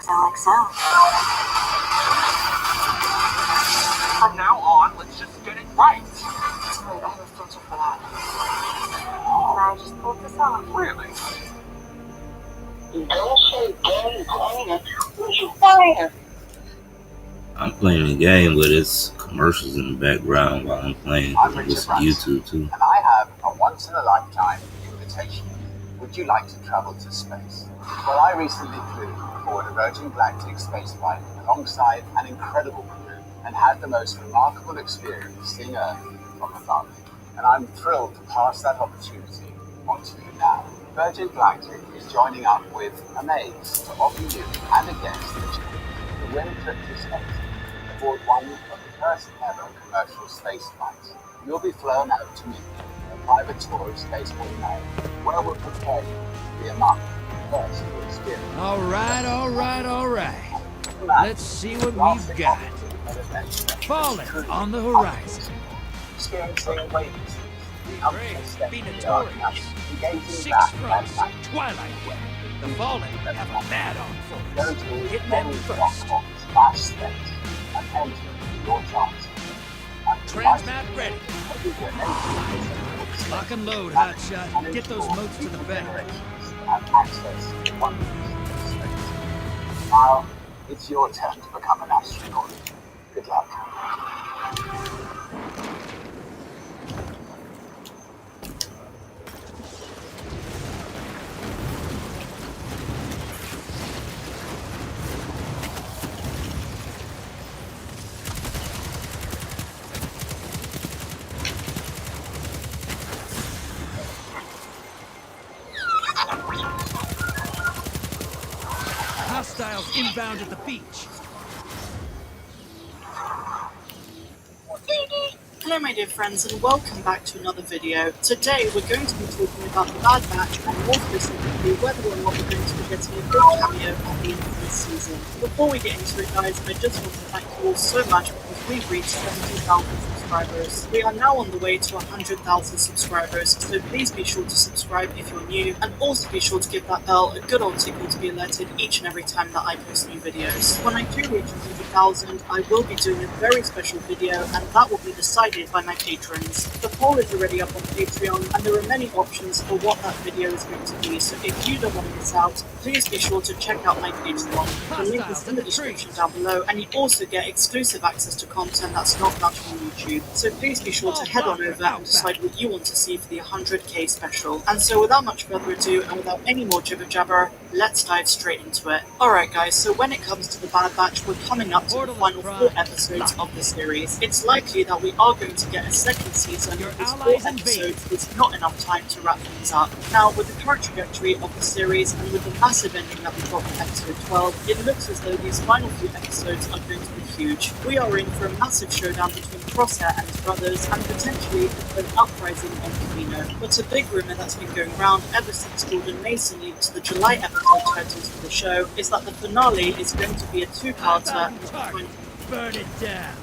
Sound like so. From now on, let's just get it right. Wait, I have a filter for that. And I just pulled this off. Really? I'm playing the game, but it's commercials in the background while I'm playing. I'm I Richard listen to YouTube too. and I have a once-in-a-lifetime invitation. Would you like to travel to space? Well, I recently flew aboard a Virgin Galactic space flight alongside an incredible crew and had the most remarkable experience seeing Earth from above. And I'm thrilled to pass that opportunity on to you now. Virgin Galactic is joining up with Amaze to offer you and a guest the win trip to space aboard one of the first ever commercial space flights. You'll be flown out to meet a private tour of Spaceport May, where we'll prepare you to be among the first to experience. All right. Let's see what we've got. Falling on the horizon. Experiencing waves, the unprecedented Notorious. engaging 6 back fronts. and Twilight. The Fallen have a mad on for go us. to Hit them many first. platforms, vast space, and enter your chance. Transmat ready. Lock and load, hotshot. Get those motes to the bank. And access to wonders of space. Now, it's your turn to become an astronaut. Good luck. Hostiles inbound at the beach. Hello my dear friends and welcome back to another video. Today we're going to be talking about the Bad Batch and more specifically whether or not we're going to be getting a big cameo at the end of this season. Before we get into it guys, I just want to thank you all so much because we've reached 70,000 subscribers. We are now on the way to 100,000 subscribers, so please be sure to subscribe if you're new and also be sure to give that bell a good old tickle to be alerted each and every time that I post new videos. When I do reach 100,000, I will be doing a very special video and that will be decided by my patrons. The poll is already up on Patreon and there are many options for what that video is going to be, so if you don't want to miss out, please be sure to check out my Patreon. The link is in the description down below and you also get exclusive access to content that's not found on YouTube. So please be sure to head on over and decide what you want to see for the 100k special. And so without much further ado and without any more jibber jabber, let's dive straight into it. Alright guys, so when it comes to the Bad Batch, we're coming up to the final 4 episodes of the series. It's likely that we are going to get a second season because 4 episodes is not enough time to wrap things up. Now with the current trajectory of the series and with the massive ending that we got in episode 12, it looks as though these final few episodes are going to be huge. We are in for a massive showdown between Crosshair and his brothers and potentially an uprising on Camino. But a big rumour that's been going around ever since Jordan Mason leaked the July episode titles for the show is that the finale is going to be a two-parter with the 20 Burn it down.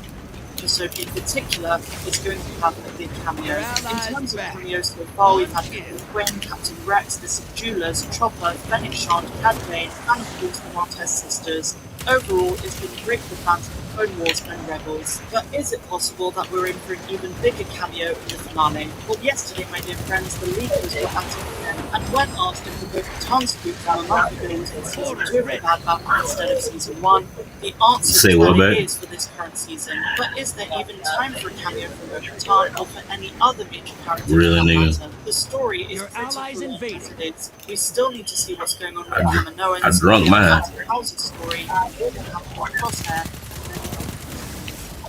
episode in particular is going to have a big cameo. In terms of cameos so far, we've had Captain Quinn, Captain Rex, the Subdulas, Chopper, Fennec Shand, Cad Bane, and of course the Montez sisters. Overall, it's been great for fans of the Clone Wars and Rebels. But is it possible that we're in for an even bigger cameo in the finale? Well, yesterday, my dear friends, the leakers were at it again, and when asked if the book Tanspook will not be going to season 2 of the Bad Batch instead of season 1, the answer is that it is for this current season. But is there even time for a cameo from Bo-Katan or for any other major character for that matter? The story is pretty cool as it is. We still need to see what's going on with Kaminoans. I drunk mine. How's the story? Crosshair.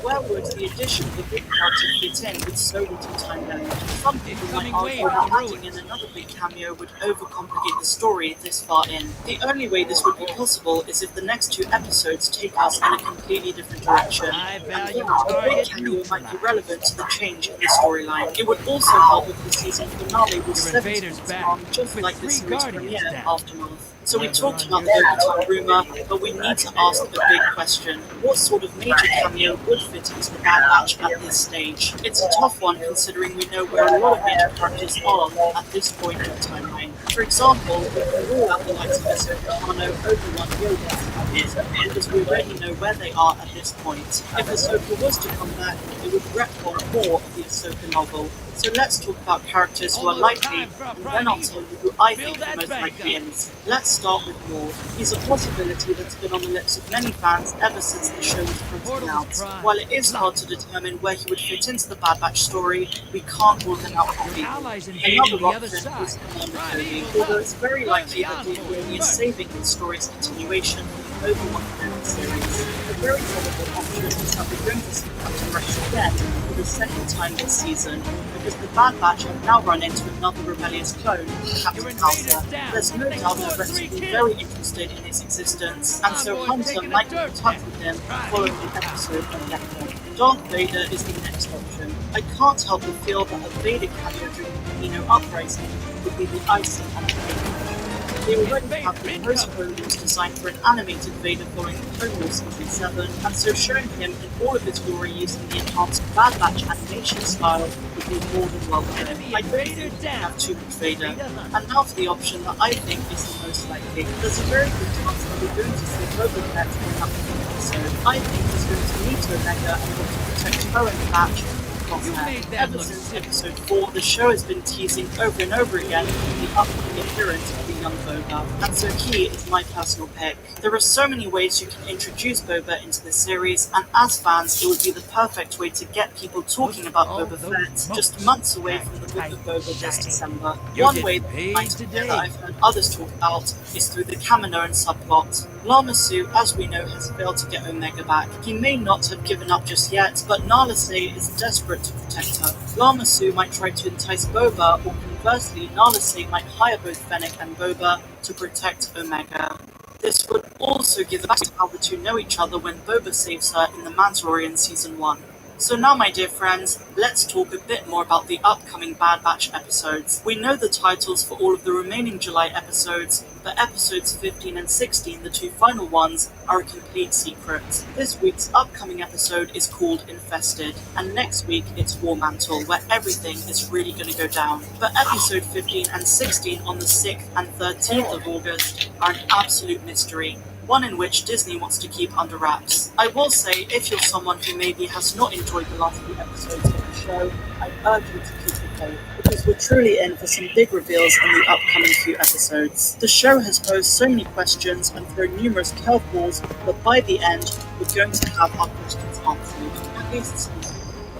Where would the addition of a big character fit in with so little time left? Some people might argue that adding in another big cameo would overcomplicate the story this far in. The only way this would be possible is if the next 2 episodes take us in a completely different direction. And then a big cameo might be relevant to the change in the storyline. It would also help if the season finale was 7 seasons long, just like the series premiere Aftermath. So we talked about the overtime rumor, but we need to ask a big question. What sort of major cameo would fit into the Bad Batch at this stage? It's a tough one considering we know where a lot of major characters are at this point in the timeline. For example, we can rule out the likes of Ahsoka Tano, Obi-Wan, Yoda, because we already know where they are at this point. If Ahsoka was to come back, it would retcon more of the Ahsoka novel. So let's talk about characters who are likely, and then I'll tell you who I think the most likely is. Let's start with Maul. He's a possibility that's been on the lips of many fans ever since the show was fronted out. While it is hard to determine where he would fit into the Bad Batch story, we can't rule him out completely. Another option is Kenobi, although it's very likely that Dave Filoni is saving the story's continuation for the Obi-Wan Kenobi series. A very probable option is that we're going to see Captain Rex again for the second time this season, because the Bad Batch have now run into another rebellious clone, Captain Hauser. There's no doubt that Rex will be very interested in his existence, and so Hunter might get in touch with him following the episode on Death. Darth Vader is the next option. I can't help but feel that a Vader cameo during the Camino Uprising would be the icing on the cake. They already have the post-Clone Wars designed for an animated Vader following the Clone Wars Season 7, and so showing him in all of his glory using the enhanced Bad Batch animation style would be more than welcome. I don't think we have too much Vader. And now for the option that I think is the most likely. There's a very good chance that we're going to see Boba Fett in an upcoming episode. I think he's going to meet Omega and want to protect her and the Batch. Ever since episode 4, the show has been teasing over and over again the upcoming appearance of the young Boba, and so he is my personal pick. There are so many ways you can introduce Boba into the series, and as fans, it would be the perfect way to get people talking about Boba Fett just months away from the Book of Boba this December. One way that I've heard others talk about is through the Kaminoan subplot. Lama Su, as we know, has failed to get Omega back. He may not have given up just yet, but Nala Se is desperate to protect her. Lama Su might try to entice Boba, or conversely, Nala Se might hire both Fennec and Boba to protect Omega. This would also give us how the two know each other when Boba saves her in The Mandalorian Season 1. So now, my dear friends, let's talk a bit more about the upcoming Bad Batch episodes. We know the titles for all of the remaining July episodes, but episodes 15 and 16, the two final ones, are a complete secret. This week's upcoming episode is called Infested, and next week it's War Mantle, where everything is really going to go down. But episode 15 and 16 on the 6th and 13th of August are an absolute mystery, one in which Disney wants to keep under wraps. I will say, if you're someone who maybe has not enjoyed the last few episodes of the show, I urge you to keep the faith, because we're truly in for some big reveals in the upcoming few episodes. The show has posed so many questions and thrown numerous curveballs, but by the end, we're going to have our questions answered. At least some.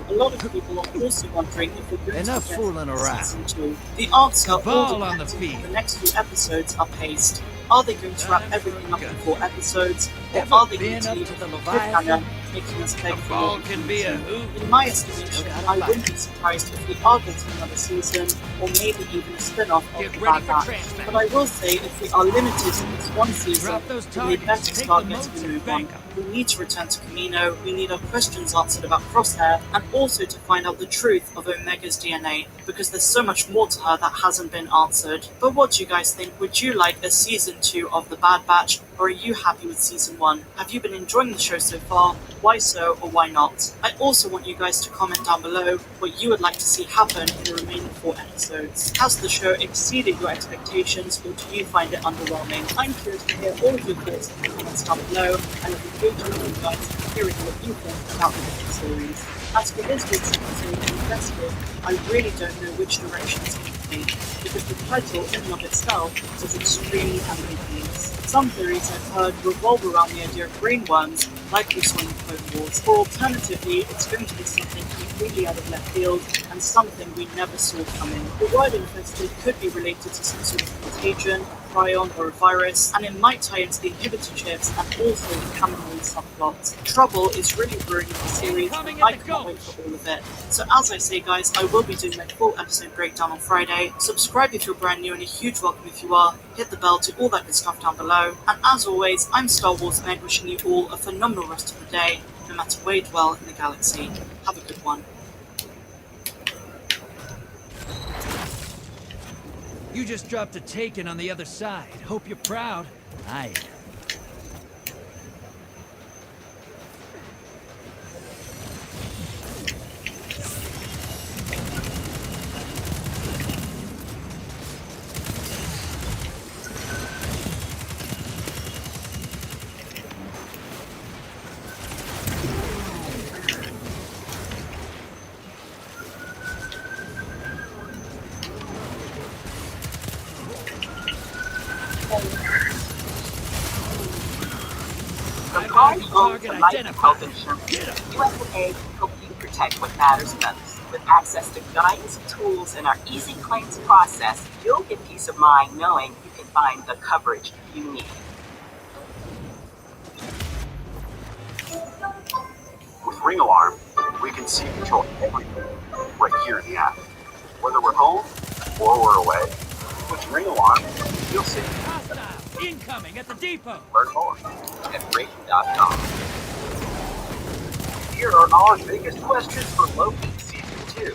A lot of people are also wondering if we're going Enough to get fooling around. Season 2. The answer Ball all on the depends on field. how the next few episodes are paced. Are they going to wrap everything up in 4 episodes, or Ever are they going been to up leave to it the for Leviathan? cliffhanger, making us beg The for more ball can be a information? hoop. In my estimation, Still got a I fight. wouldn't be surprised if we are getting another season, or maybe even a spin-off of Get the ready Bad for Batch. transfer. But I will say, if we are limited to this one season, Drop those then we targets, better take start the getting moats a and move on. bank 'em. We need to return to Camino, we need our questions answered about Crosshair, and also to find out the truth of Omega's DNA, because there's so much more to her that hasn't been answered. But what do you guys think? Would you like a Season 2 of The Bad Batch, or are you happy with Season 1? Have you been enjoying the show so far? Why so, or why not? I also want you guys to comment down below what you would like to see happen in the remaining 4 episodes. Has the show exceeded your expectations, or do you find it underwhelming? I'm curious to hear all of your thoughts in the comments down below, and I'll be engaging with you guys and hearing what you think about the different series. As for this week's episode of Invested, I really don't know which direction it's going to take, because the title in and of itself is extremely ambiguous. Some theories I've heard revolve around the idea of brainworms, like we saw in the Clone Wars, or alternatively, it's going to be something completely out of left field, and something we never saw coming. The word infested could be related to some sort of contagion, a prion, or a virus, and it might tie into the inhibitor chips and also the Kaminoan subplot. Trouble is really ruining the series, and I can't wait for all of it. So as I say, guys, I will be doing my full episode breakdown on Friday. Subscribe if you're brand new, and a huge welcome if you are. Hit the bell to all that good stuff down below. And as always, I'm Star Wars Meg, wishing you all a phenomenal rest of the day, no matter where you dwell in the galaxy. Have a good one. You just dropped a taken on the other side. Hope you're proud. I am. The prize owns target the life identified. health insurance. USA can help you protect what matters most. With access to guidance, tools, and our easy claims process, you'll get peace of mind knowing you can find the coverage you need. With Ring Alarm, we can see and control everything right here in the app. Whether we're home or we're away, with Ring Alarm, you'll see. Hostile! Incoming at the depot! Learn more at ring.com. Here are our biggest questions for Loki Season 2.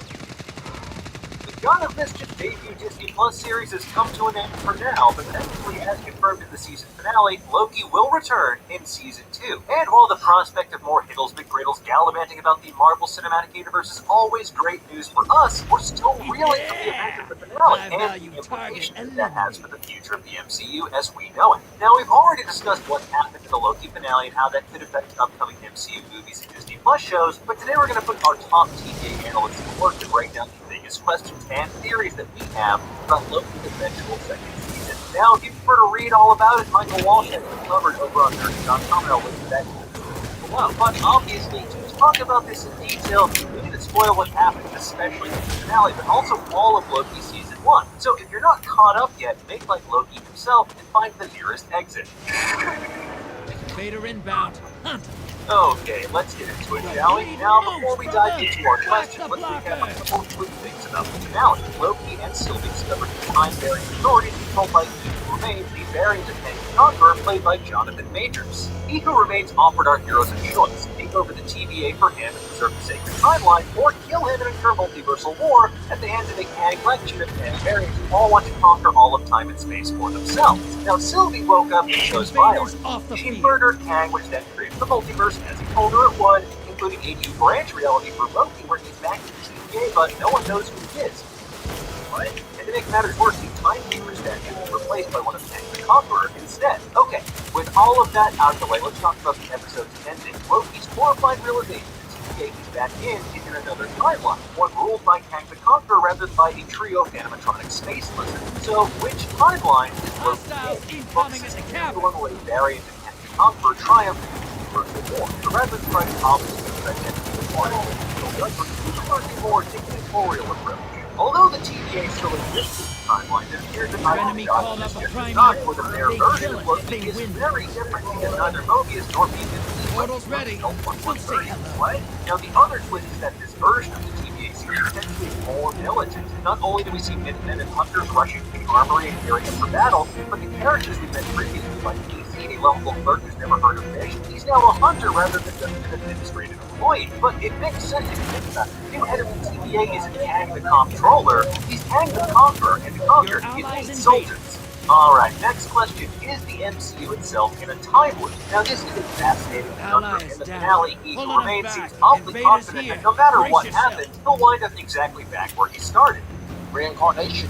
The God of Mischief debut Disney Plus series has come to an end for now, but thankfully, as confirmed in the season finale, Loki will return in Season 2. And while the prospect of more Hiddles McGriddles gallivanting about the Marvel Cinematic Universe is always great news for us, we're still reeling from the event of the finale and the implications that has for the future of the MCU as we know it. Now, we've already discussed what happened in the Loki finale and how that could affect upcoming MCU movies and Disney Plus shows, but today we're going to put our top TVA analysts to work to break down the biggest questions and theories that we have about Loki's eventual second season. Now, if you prefer to read all about it, Michael Walsh has it covered over on Nerd.com, and I'll link to that below. But obviously, to talk about this in detail, we need to spoil what happened, especially in the finale, but also all of Loki Season 1. So if you're not caught up yet, make like Loki himself and find the nearest exit. Vader inbound. Hunt! Okay, let's get into it, shall we? Now, before we dive into our questions, let's recap a couple of quick things about the finale. Loki and Sylvie discovered the time-variant authority controlled by He Who Remains, the variant of Kang the Conqueror, played by Jonathan Majors. He Who Remains offered our heroes a choice: take over the TVA for him and preserve the sacred timeline, or kill him and incur multiversal war at the hands of a Kang collection of 10 variants who all want to conquer all of time and space for themselves. Now, Sylvie woke up and chose violence. She murdered Kang, which then created the multiverse, as he told her it would, including a new branch reality for Loki where he's back in the TVA, but no one knows who he is. What? And to make matters worse, the Timekeeper statue was replaced by one of Kang the Conqueror instead. Okay, with all of that out of the way, let's talk about the episode's ending. Loki's horrifying realization that TVA he's back in another timeline, one ruled by Kang the Conqueror rather than by a trio of animatronic space lizards. So, which timeline is Loki in? Incoming at the cabin! The one variant of Kang the Conqueror triumphed in the war. So rather than trying to obfuscate the identity of one, a more dictatorial approach. Although the TVA still exists in the timeline, it appears that Your enemy called up a Mobius primary. for the their They version kill of it Loki if they is win. very different because neither Mobius nor Beacon Portal's ready. We'll say hello. What? Now the other twist is that this version of the TVA series tends to be more militant. Not only do we see Minutemen and Hunters rushing to the armory and gearing up for battle, but the characters we've met previously, like DC, a lovable clerk who's never heard of fish, he's now a hunter rather than just an administrative employee. But it makes sense if you think about it. The new head of the TVA isn't Kang the Comptroller, he's Kang the Conqueror, and the Conqueror is Sultans. Alright, next question. Is the MCU itself in a time loop? Now this is a fascinating conundrum. In the finale, He Who Remains seems awfully confident that no matter what happens, he'll wind up exactly back where he started. Reincarnation.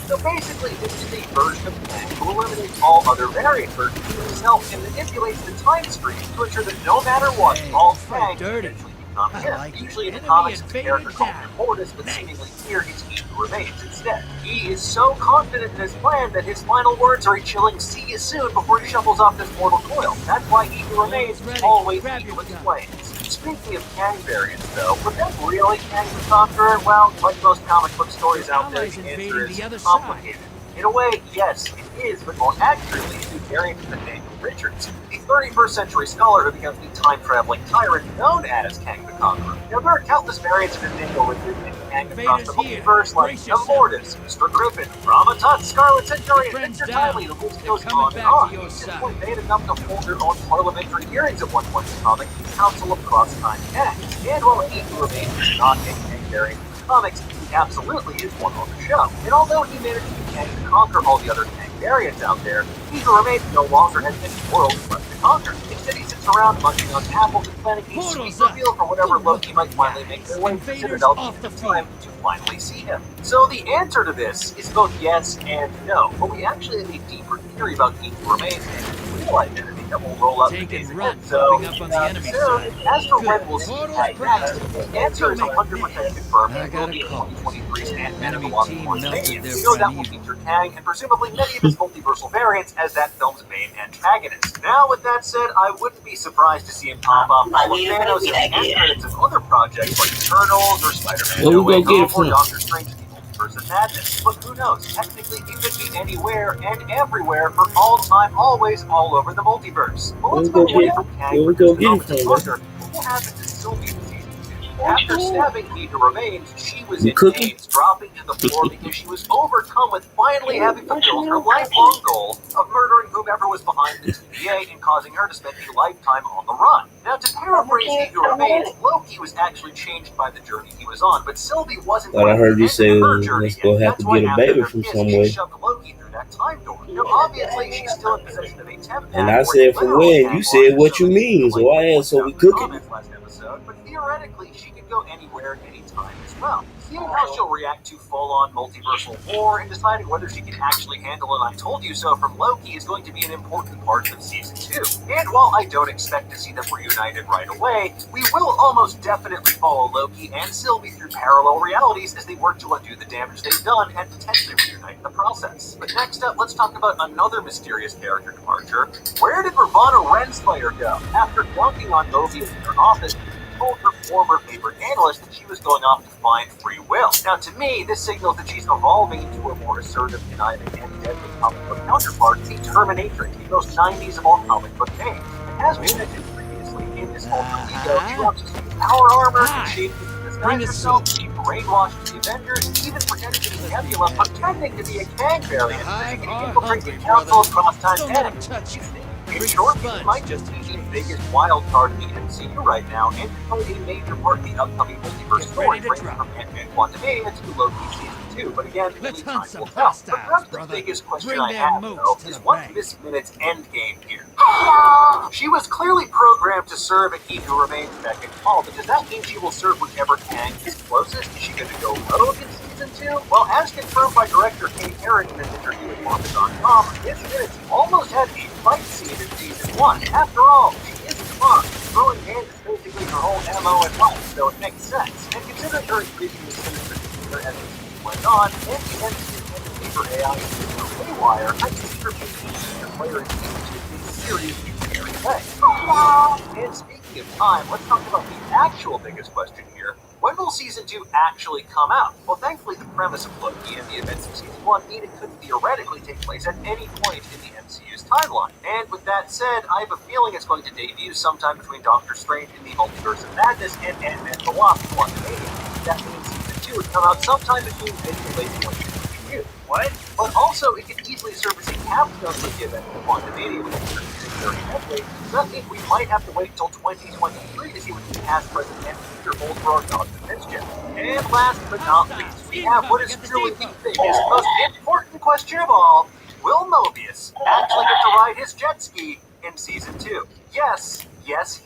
So basically, this is a version of Kang who eliminates all other variant versions of himself and manipulates the time stream to ensure that no matter what, all Kang eventually become him. Usually in the comics, it's a character called Immortus, but seemingly here it's He Who Remains instead. He is so confident in his plan that his final words are a chilling "see you soon" before he shuffles off this mortal coil. That's why He Who Remains is always He Who explains. Speaking of Kang variants, though, was that really Kang the Conqueror? Well, like most comic book stories out there, the answer is complicated. In a way, yes, it is, but more accurately, it's a variant of Nathaniel Richards, the 31st century scholar who becomes the time-traveling tyrant known as Kang the Conqueror. Now, there are countless variants of Nathaniel Richards in Kang across the multiverse, like Immortus, Mr. Griffin, Rama Tut, Scarlet Centurion, Victor Tiley, the list goes on and on. This point, they had enough to hold their own parliamentary hearings at one point in the comic, the Council of Cross-Time Kangs. And while He Who Remains is not a Kang variant in the comics, he absolutely is one on the show. And although he managed to Kang to conquer all the other Kang variants out there, he who remains no longer has any worlds left to conquer. Instead, he sits around munching on apples and planning a sweet reveal for whatever Loki might finally make their way to the Citadel in time to finally see him. So the answer to this is both yes and no, but we actually have a deeper theory about he who remains and his real identity that will roll out Take the days and ahead. run, So, popping up on the enemy side. as for when Good. we'll see Portal's Kang next, the answer is Don't make 100% confirmed. I It will got be a call. 2023's Ant-Man and the Enemy Wasp team Quantumania. melted their We know that will primeval. feature Kang and presumably many of his multiversal variants as that film's main antagonist. Now, with that said, I wouldn't be surprised to see him pop up all of Thanos in the end credits of other projects like Eternals or Spider-Man Where No we Way gonna get it Home or from? Doctor Strange in the Multiverse of Madness. But who knows? Technically, he could be anywhere and everywhere for all time, always, all over the multiverse. But let's move away from Kang for just a moment to wonder what happened to Sylvie in season 2. After stabbing He Who Remains, she was You in cooking? chains, dropping to the floor because she was overcome with finally having fulfilled her lifelong goal of murdering whomever was behind the TVA and causing her to spend a lifetime on the run. Now, to paraphrase He Who Remains, Loki was actually changed by the journey he was on, but Sylvie wasn't. Thought I heard you at the say end of her journey, let's go and have that's to why get a after baby their from kiss, some she way. shoved Loki through that time door. Now, obviously, she's still in possession of a temp And pack I where said the for literal when, Kang you said lost what you so many mean, so I asked, so we cooking? last episode, but theoretically, she could go anywhere, anytime as well. Seeing how she'll react to full-on multiversal war and deciding whether she can actually handle an I told you so from Loki is going to be an important part of season 2. And while I don't expect to see them reunited right away, we will almost definitely follow Loki and Sylvie through parallel realities as they work to undo the damage they've done and potentially reunite in the process. But next up, let's talk about another mysterious character departure. Where did Ravonna Renslayer go? After dunking on Mobius in her office, she told her former favorite analyst that she was going off to find free will. Now, to me, this signals that she's evolving into a more assertive, conniving, and deadly comic book counterpart, the Terminatrix, the most 90s of all comic book names. And as we mentioned previously, in this alter ego, she wants to use power armor and shape to disguise herself. She brainwashed the Avengers, and even pretended to be Nebula, pretending to be a Kang variant, so she can infiltrate the council across time Don't let him and touch you. in short, she might just be the biggest wild card in the MCU right now, and could play a major part in the upcoming multiverse story, ranging from Ant-Man Quantumania to Loki Season 2. But again, Let's only hunt time some will tell. But hostiles, perhaps the brother. biggest question Bring I their have, moves though, to is the what's bank. this minute's endgame here? Hello! She was clearly programmed to serve a He Who Remains beck and call, but does that mean she will serve whichever Kang is closest? Is she going to go rogue in Season 2? Well, as confirmed by director Kate Herron in an interview with Marvel.com, this minute's almost had a fight scene in Season 1. After all, she is a Fox. Throwing hands is basically her whole MO in life, so it makes sense. And considering her increasingly sinister demeanor as the season went on, and the MCU tendency for AI to go haywire, I can see her being a senior player in Season 2 in the series in a scary way. And speaking of time, let's talk about the actual biggest question here. When will Season 2 actually come out? Well, thankfully, the premise of Loki and the events of Season 1 mean it could theoretically take place at any point in the MCU's timeline. And with that said, I have a feeling it's going to debut sometime between Doctor Strange in the Multiverse of Madness and Ant-Man and the Wasp Quantumania. That means Season 2 would come out sometime between mid to late 2022. What? But also, it could easily serve as a capstone to the event of Quantumania with the very heavily. So that means we might have to wait until 2023 to see what the past, present, and future holds for our Dog Defense Jet. And last but not least, we have what is truly the biggest, most important question of all. Will Mobius actually get to ride his jet ski in Season 2? Yes,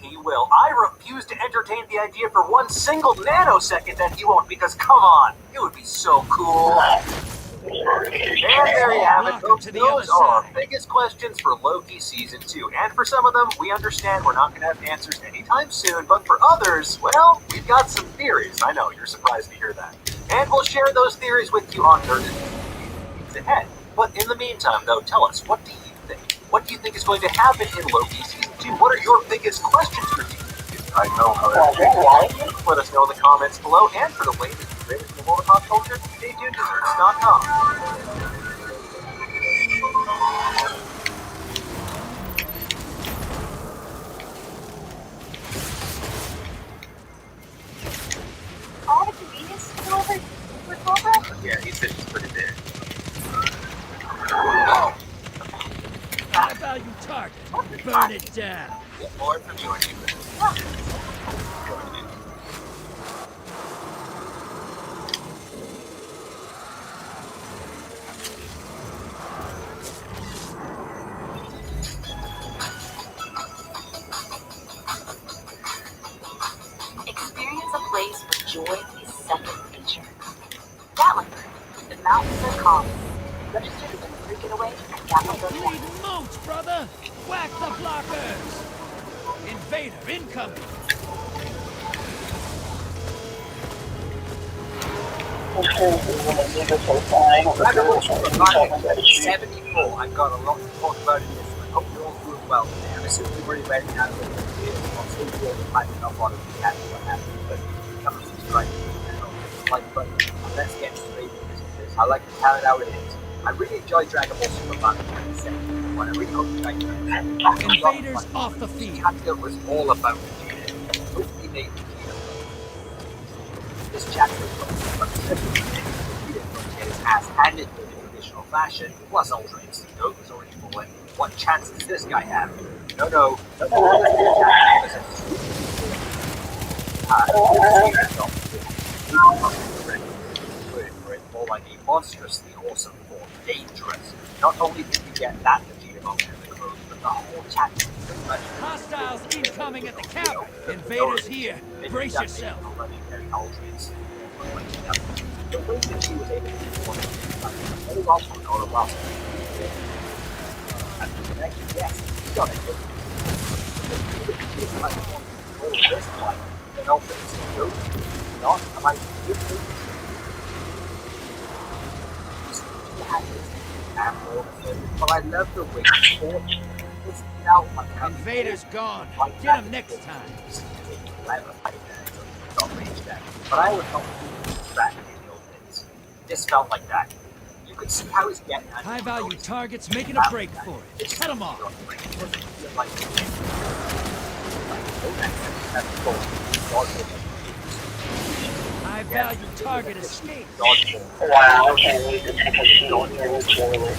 he will. I refuse to entertain the idea for one single nanosecond that he won't, because come on, it would be so cool. And there you have it, folks. Those are our biggest questions for Loki Season 2. And for some of them, we understand we're not going to have answers anytime soon. But for others, well, we've got some theories. I know, you're surprised to hear that. And we'll share those theories with you on Thursday ahead. But in the meantime, though, tell us, what do you think? What do you think is going to happen in Loki Season 2? What are your biggest questions for Season 2? I know how that. Let us know in the comments below. And for the latest and greatest in the world of pop culture, stay tuned to Zerts.com. All the convenience store with Cobra? Yeah, he said he's pretty big. High value target. Burn it down. More for joining you. blaze for joy is second nature. Gatlinburg, the mountains are calm. Register the free getaway at Gatlinburg. Bleeding moats, brother! Whack the blockers! Invader incoming! Dragon 74. I've got a lot to talk about in this one. Hope you're all doing well today. I'm assuming you're already ready now to go to the video. I'll see you all climbing up on it if you can, what happens. But come and subscribe to the channel, like button. Let's get straight into this. I like to count it out it is. I really enjoyed Dragon Ball Super Mario 27. I really hope you guys enjoyed it. Invaders off the field. Chapter was all about Vegeta. Hopefully made Vegeta. This chapter was about Vegeta get his ass handed in the traditional fashion. It was Ultra Instinct, it was already fallen. What chance does this guy have? No. More like a monstrously awesome form, dangerous. Not only did we get that Vegeta moment in the close, but the whole chapter was pretty much Hostiles incoming at the cavern. Invaders here. Brace yourself. The way that she was able to perform very well for Nora Wilson. And yes, he got it. It's like all this like an offense to not am I good but I love the way he fought. It's now like Invaders gone. Get him next time. But I would not that. This felt like that. You could see how he's getting at High value targets making a break for it. Cut them off. High value target escaped. Wow, okay, we can take a shield here with Charlie.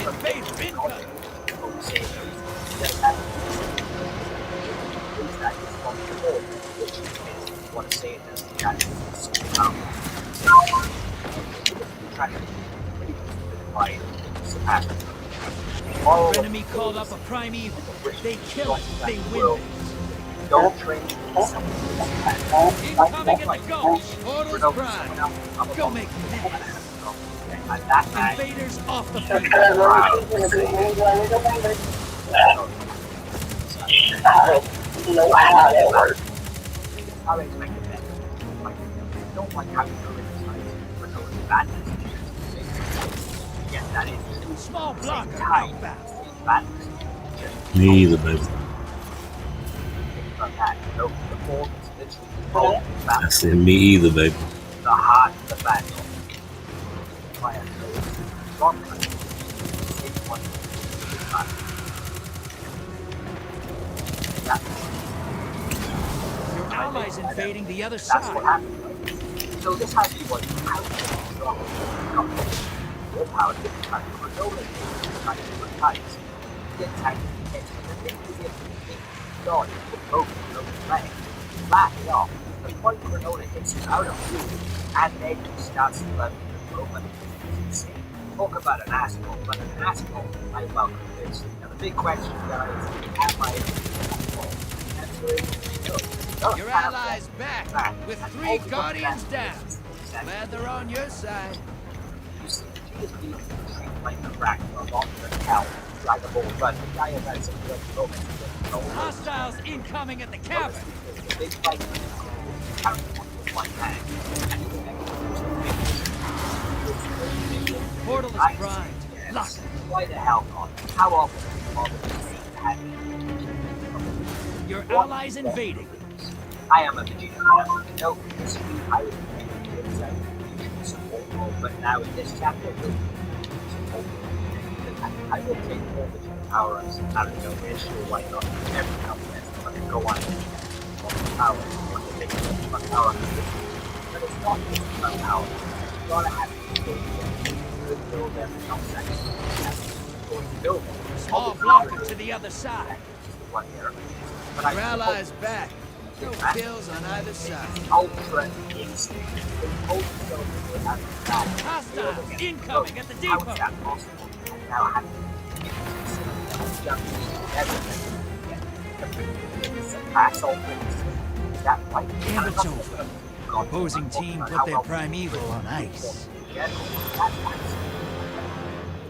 Invader incoming. Want to say it as Enemy called up a primeval. They kill it. They win. Don't train. Incoming at the ghost. Portal's prime. Go make next. Invaders off the field. You know how that works. How I expect it better. Like, I don't like how you criticize for no badness. Yes, that is Small blocker time. outbound. Me either, baby. That. No, the ball is literally I said me either, baby. the heart of the battle. Fire strong one. Your allies invading the other That's what side. happened. So this has to be what more power to attack for no different types. The attack hits with the thing is if God will both of the leg. Laugh it off. The point Granola hits you out of view, and then he starts to level the movement. It's insane. Talk about an asshole, but an asshole I welcome this. Now the big question, guys, am I an asshole? Your allies back with 3 guardians down. Glad they're on your side. You see, he is being treated like the rack for a long term hell. Dragon Ball, but the guy has had some great moments. Hostiles incoming at the cavern. The big fight with one hand. Portal is primed. Lock. Why the hell not? How often do you bother to say that? Your allies invading. I am a Vegeta fan. No, this week I was a support role, but now in this chapter, I will take all the power-ups out of no issue. Why not? Every company but go on power. What the thing is about power. But it's not just about power. You gotta have to build them, not sex. Build them. Small blocker to the other side. One here. Your allies back. No kills on either side. Ultra instinct. Hostiles incoming at the depot. How is that possible? Now, how do you jump everything? Pass all things. Is that right? And it's over. The opposing team put their primeval on ice. You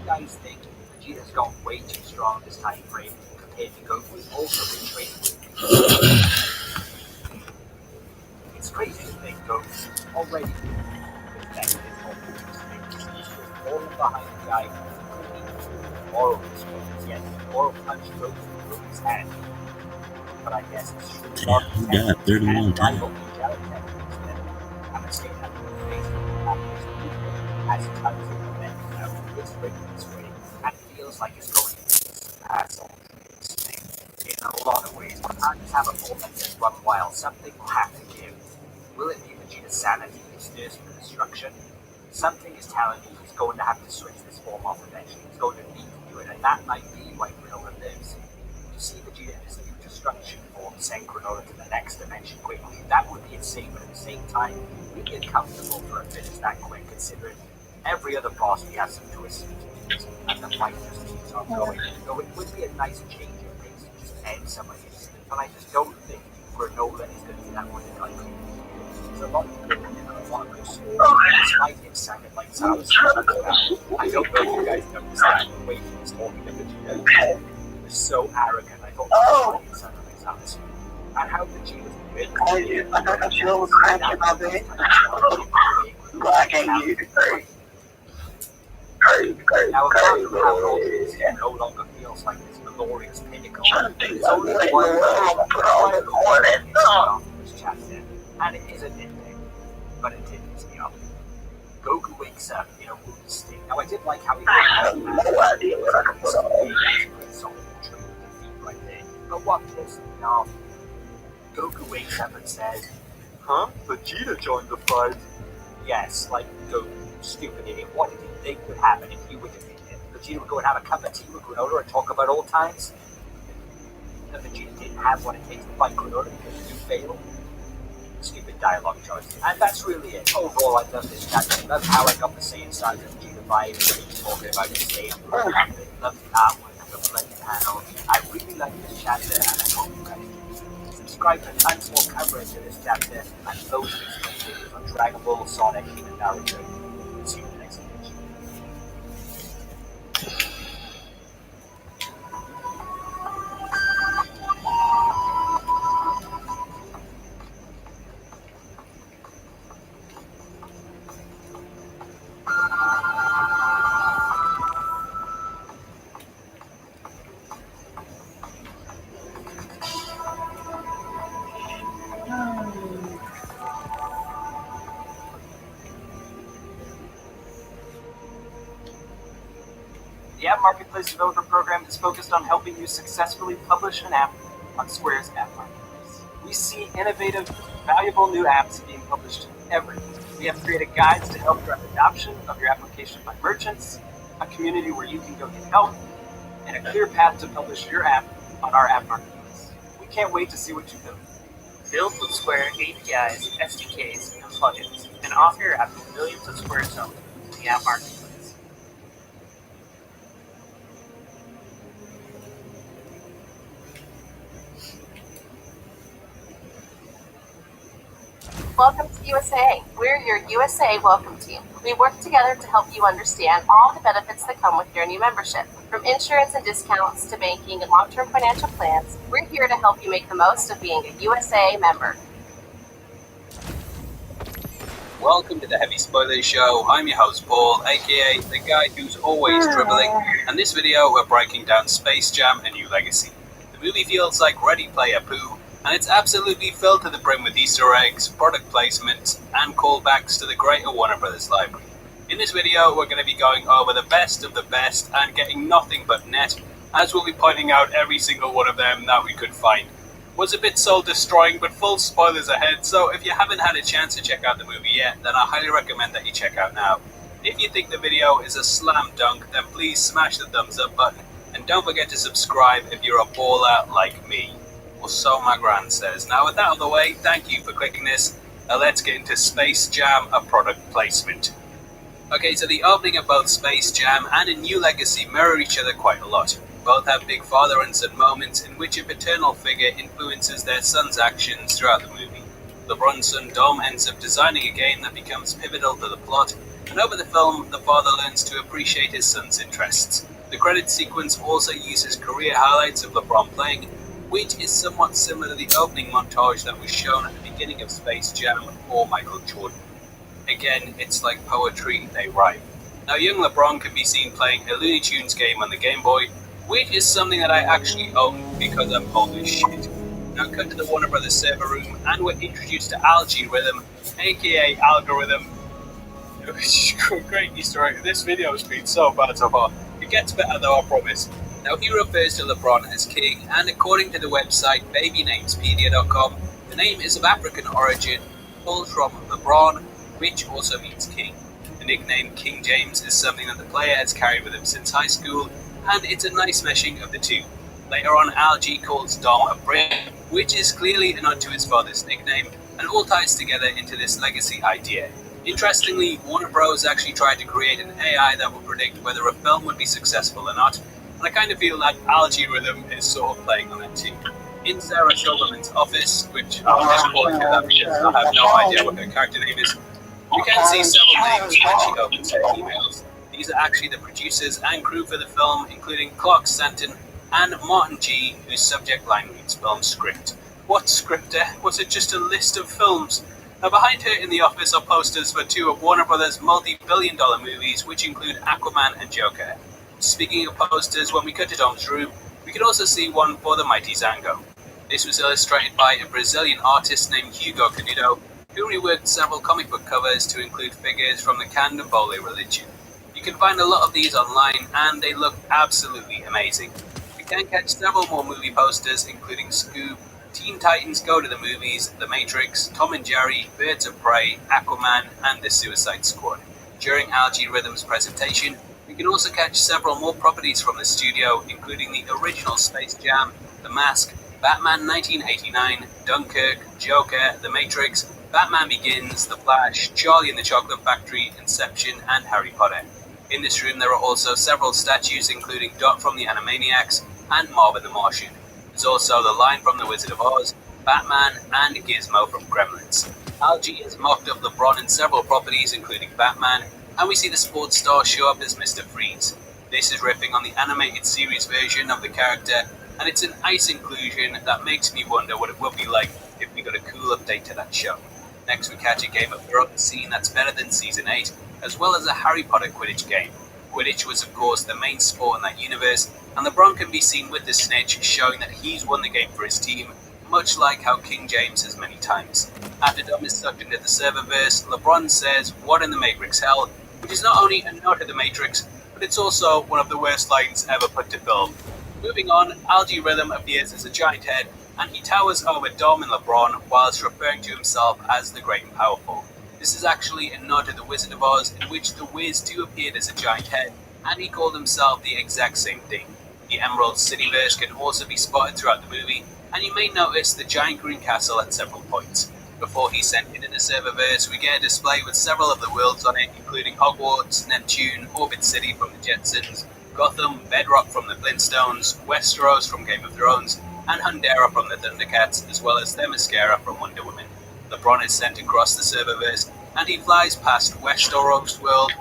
guys think Vegeta's got way too strong this time frame compared to Goku, who's also been training? It's crazy to think Goku's already perfected all these things. He's just falling behind the guy who's completely moral response. Yes, moral punch goes through his hand. But I guess it's true. Damn, he died 31 times. I'm gonna stay that face as tons of momentum now. It's breaking this way and it feels like it's going to asshole thing in a lot of ways. But I just have a moment to run wild. Something will have to give. Will it be Vegeta's sanity his thirst for destruction? Something is telling me he's going to have to switch this form off eventually. He's going to need to do it, and that might be why Granola lives. To see Vegeta in his new destruction form send Granola to the next dimension quickly, that would be insane, but at the same time, we'd be uncomfortable for a finish that quick, considering every other boss we have some twists and the fight just keeps on going. So it would be a nice change of pace to just end some of these, but I just don't think Granola is going to be that one to cut. There's a lot of good and a lot of good stories, despite him sounding like Samus. I don't know if you guys noticed that the way he was talking to Vegeta. He was so arrogant. I thought he sounded like Samus. And how Vegeta's been. I don't feel cranky about it. Like I used to. Now, apart from how old it is, it no longer feels like this glorious pinnacle. There's only one chapter, and it is a nitpick, but it did piss me off. Goku wakes up in a wounded state. Now, I did like how he I have no idea what I'm right there. But what pissed me off? Goku wakes up and says, "Huh? Vegeta joined the fight." Yes, like Goku, stupid idiot. What did you think would happen if you were defeated? Vegeta would go and have a cup of tea with Granola and talk about old times? That Vegeta didn't have what it takes to fight Granola because you failed? Stupid dialogue choice. And that's really it. Overall, I love this chapter. I love how I got the Saiyan side of Vegeta vibe when he's talking about his day. I love the artwork, the bloody panel. I really like this chapter, and I hope you guys do. Subscribe for tons more coverage of this chapter and loads of exclusive videos on Dragon Ball, Sonic, and Naruto. See you in the next video. The App Marketplace Developer Program is focused on helping you successfully publish an app on Square's App Marketplace. We see innovative, valuable new apps being published every week. We have created guides to help drive adoption of your application by merchants, a community where you can go get help, and a clear path to publish your app on our App Marketplace. We can't wait to see what you build. Build with Square APIs, SDKs, and plugins, and offer your app to millions of Square sellers in the App Marketplace. Welcome to USA. We're your USA Welcome Team. We work together to help you understand all the benefits that come with your new membership. From insurance and discounts to banking and long-term financial plans, we're here to help you make the most of being a USA member. Welcome to the Heavy Spoilers Show. I'm your host Paul, aka the guy who's always dribbling, and this video we're breaking down Space Jam: A New Legacy. The movie feels like Ready Player Poo, and it's absolutely filled to the brim with Easter eggs, product placements, and callbacks to the greater Warner Brothers library. In this video, we're going to be going over the best of the best and getting nothing but net, as we'll be pointing out every single one of them that we could find. Was a bit soul destroying, but full spoilers ahead, so if you haven't had a chance to check out the movie yet, then I highly recommend that you check out now. If you think the video is a slam dunk, then please smash the thumbs up button, and don't forget to subscribe if you're a baller like me. Or so my gran says. Now with that out of the way, thank you for clicking this. Now let's get into Space Jam: A Product Placement. Okay, so the opening of both Space Jam and A New Legacy mirror each other quite a lot. Both have big father and son moments in which a paternal figure influences their son's actions throughout the movie. LeBron's son Dom ends up designing a game that becomes pivotal to the plot, and over the film, the father learns to appreciate his son's interests. The credits sequence also uses career highlights of LeBron playing, which is somewhat similar to the opening montage that was shown at the beginning of Space Jam for Michael Jordan. Again, it's like poetry, they rhyme. Now, young LeBron can be seen playing a Looney Tunes game on the Game Boy, which is something that I actually own because I'm old as shit. Now, cut to the Warner Brothers server room, and we're introduced to Algae Rhythm, aka Algorithm. Great Easter egg. This video has been so bad so far. It gets better though, I promise. Now, he refers to LeBron as King, and according to the website babynamespedia.com, the name is of African origin, pulled from LeBron, which also means king. The nickname King James is something that the player has carried with him since high school, and it's a nice meshing of the two. Later on, Algae calls Dom a Brit, which is clearly a nod to his father's nickname, and all ties together into this legacy idea. Interestingly, Warner Bros. Actually tried to create an AI that would predict whether a film would be successful or not, and I kind of feel that Algae Rhythm is sort of playing on it too. In Sarah Silverman's office, which I'm just calling her that because I have no idea what her character name is, we can see several names when she opens her emails. These are actually the producers and crew for the film, including Clark Stanton and Martin G., whose subject line reads film script. What script? Was it just a list of films? Now, behind her in the office are posters for two of Warner Brothers' multi-billion-dollar movies, which include Aquaman and Joker. Speaking of posters, when we cut to Dom's room, we can also see one for The Mighty Zango. This was illustrated by a Brazilian artist named Hugo Canudo, who reworked several comic book covers to include figures from the Candomblé religion. You can find a lot of these online, and they look absolutely amazing. You can catch several more movie posters, including Scoob, Teen Titans Go to the Movies, The Matrix, Tom and Jerry, Birds of Prey, Aquaman, and The Suicide Squad. During Algae Rhythm's presentation, we can also catch several more properties from the studio, including the original Space Jam, The Mask, Batman 1989, Dunkirk, Joker, The Matrix, Batman Begins, The Flash, Charlie and the Chocolate Factory, Inception, and Harry Potter. In this room there are also several statues, including Dot from the Animaniacs and Marvin the Martian. There's also the Lion from The Wizard of Oz, Batman, and Gizmo from Gremlins. Algae has mocked up LeBron in several properties, including Batman, and we see the sports star show up as Mr. Freeze. This is riffing on the animated series version of the character, and it's an nice inclusion that makes me wonder what it would be like if we got a cool update to that show. Next we catch a Game of Thrones scene that's better than Season 8, as well as a Harry Potter Quidditch game. Quidditch was of course the main sport in that universe, and LeBron can be seen with the snitch, showing that he's won the game for his team, much like how King James has many times. After Dom is sucked into the serververse, LeBron says, "What in the Matrix hell?" which is not only a nod to the Matrix, but it's also one of the worst lines ever put to film. Moving on, Algae Rhythm appears as a giant head, and he towers over Dom and LeBron whilst referring to himself as the Great and Powerful. This is actually a nod to the Wizard of Oz, in which the Wiz too appeared as a giant head, and he called himself the exact same thing. The Emerald Cityverse can also be spotted throughout the movie, and you may notice the giant green castle at several points. Before he's sent into the serververse, we get a display with several of the worlds on it, including Hogwarts, Neptune, Orbit City from the Jetsons, Gotham, Bedrock from the Flintstones, Westeros from Game of Thrones, and Hundera from the Thundercats, as well as Themyscira from Wonder Woman. LeBron is sent across the serververse, and he flies past Westeros world,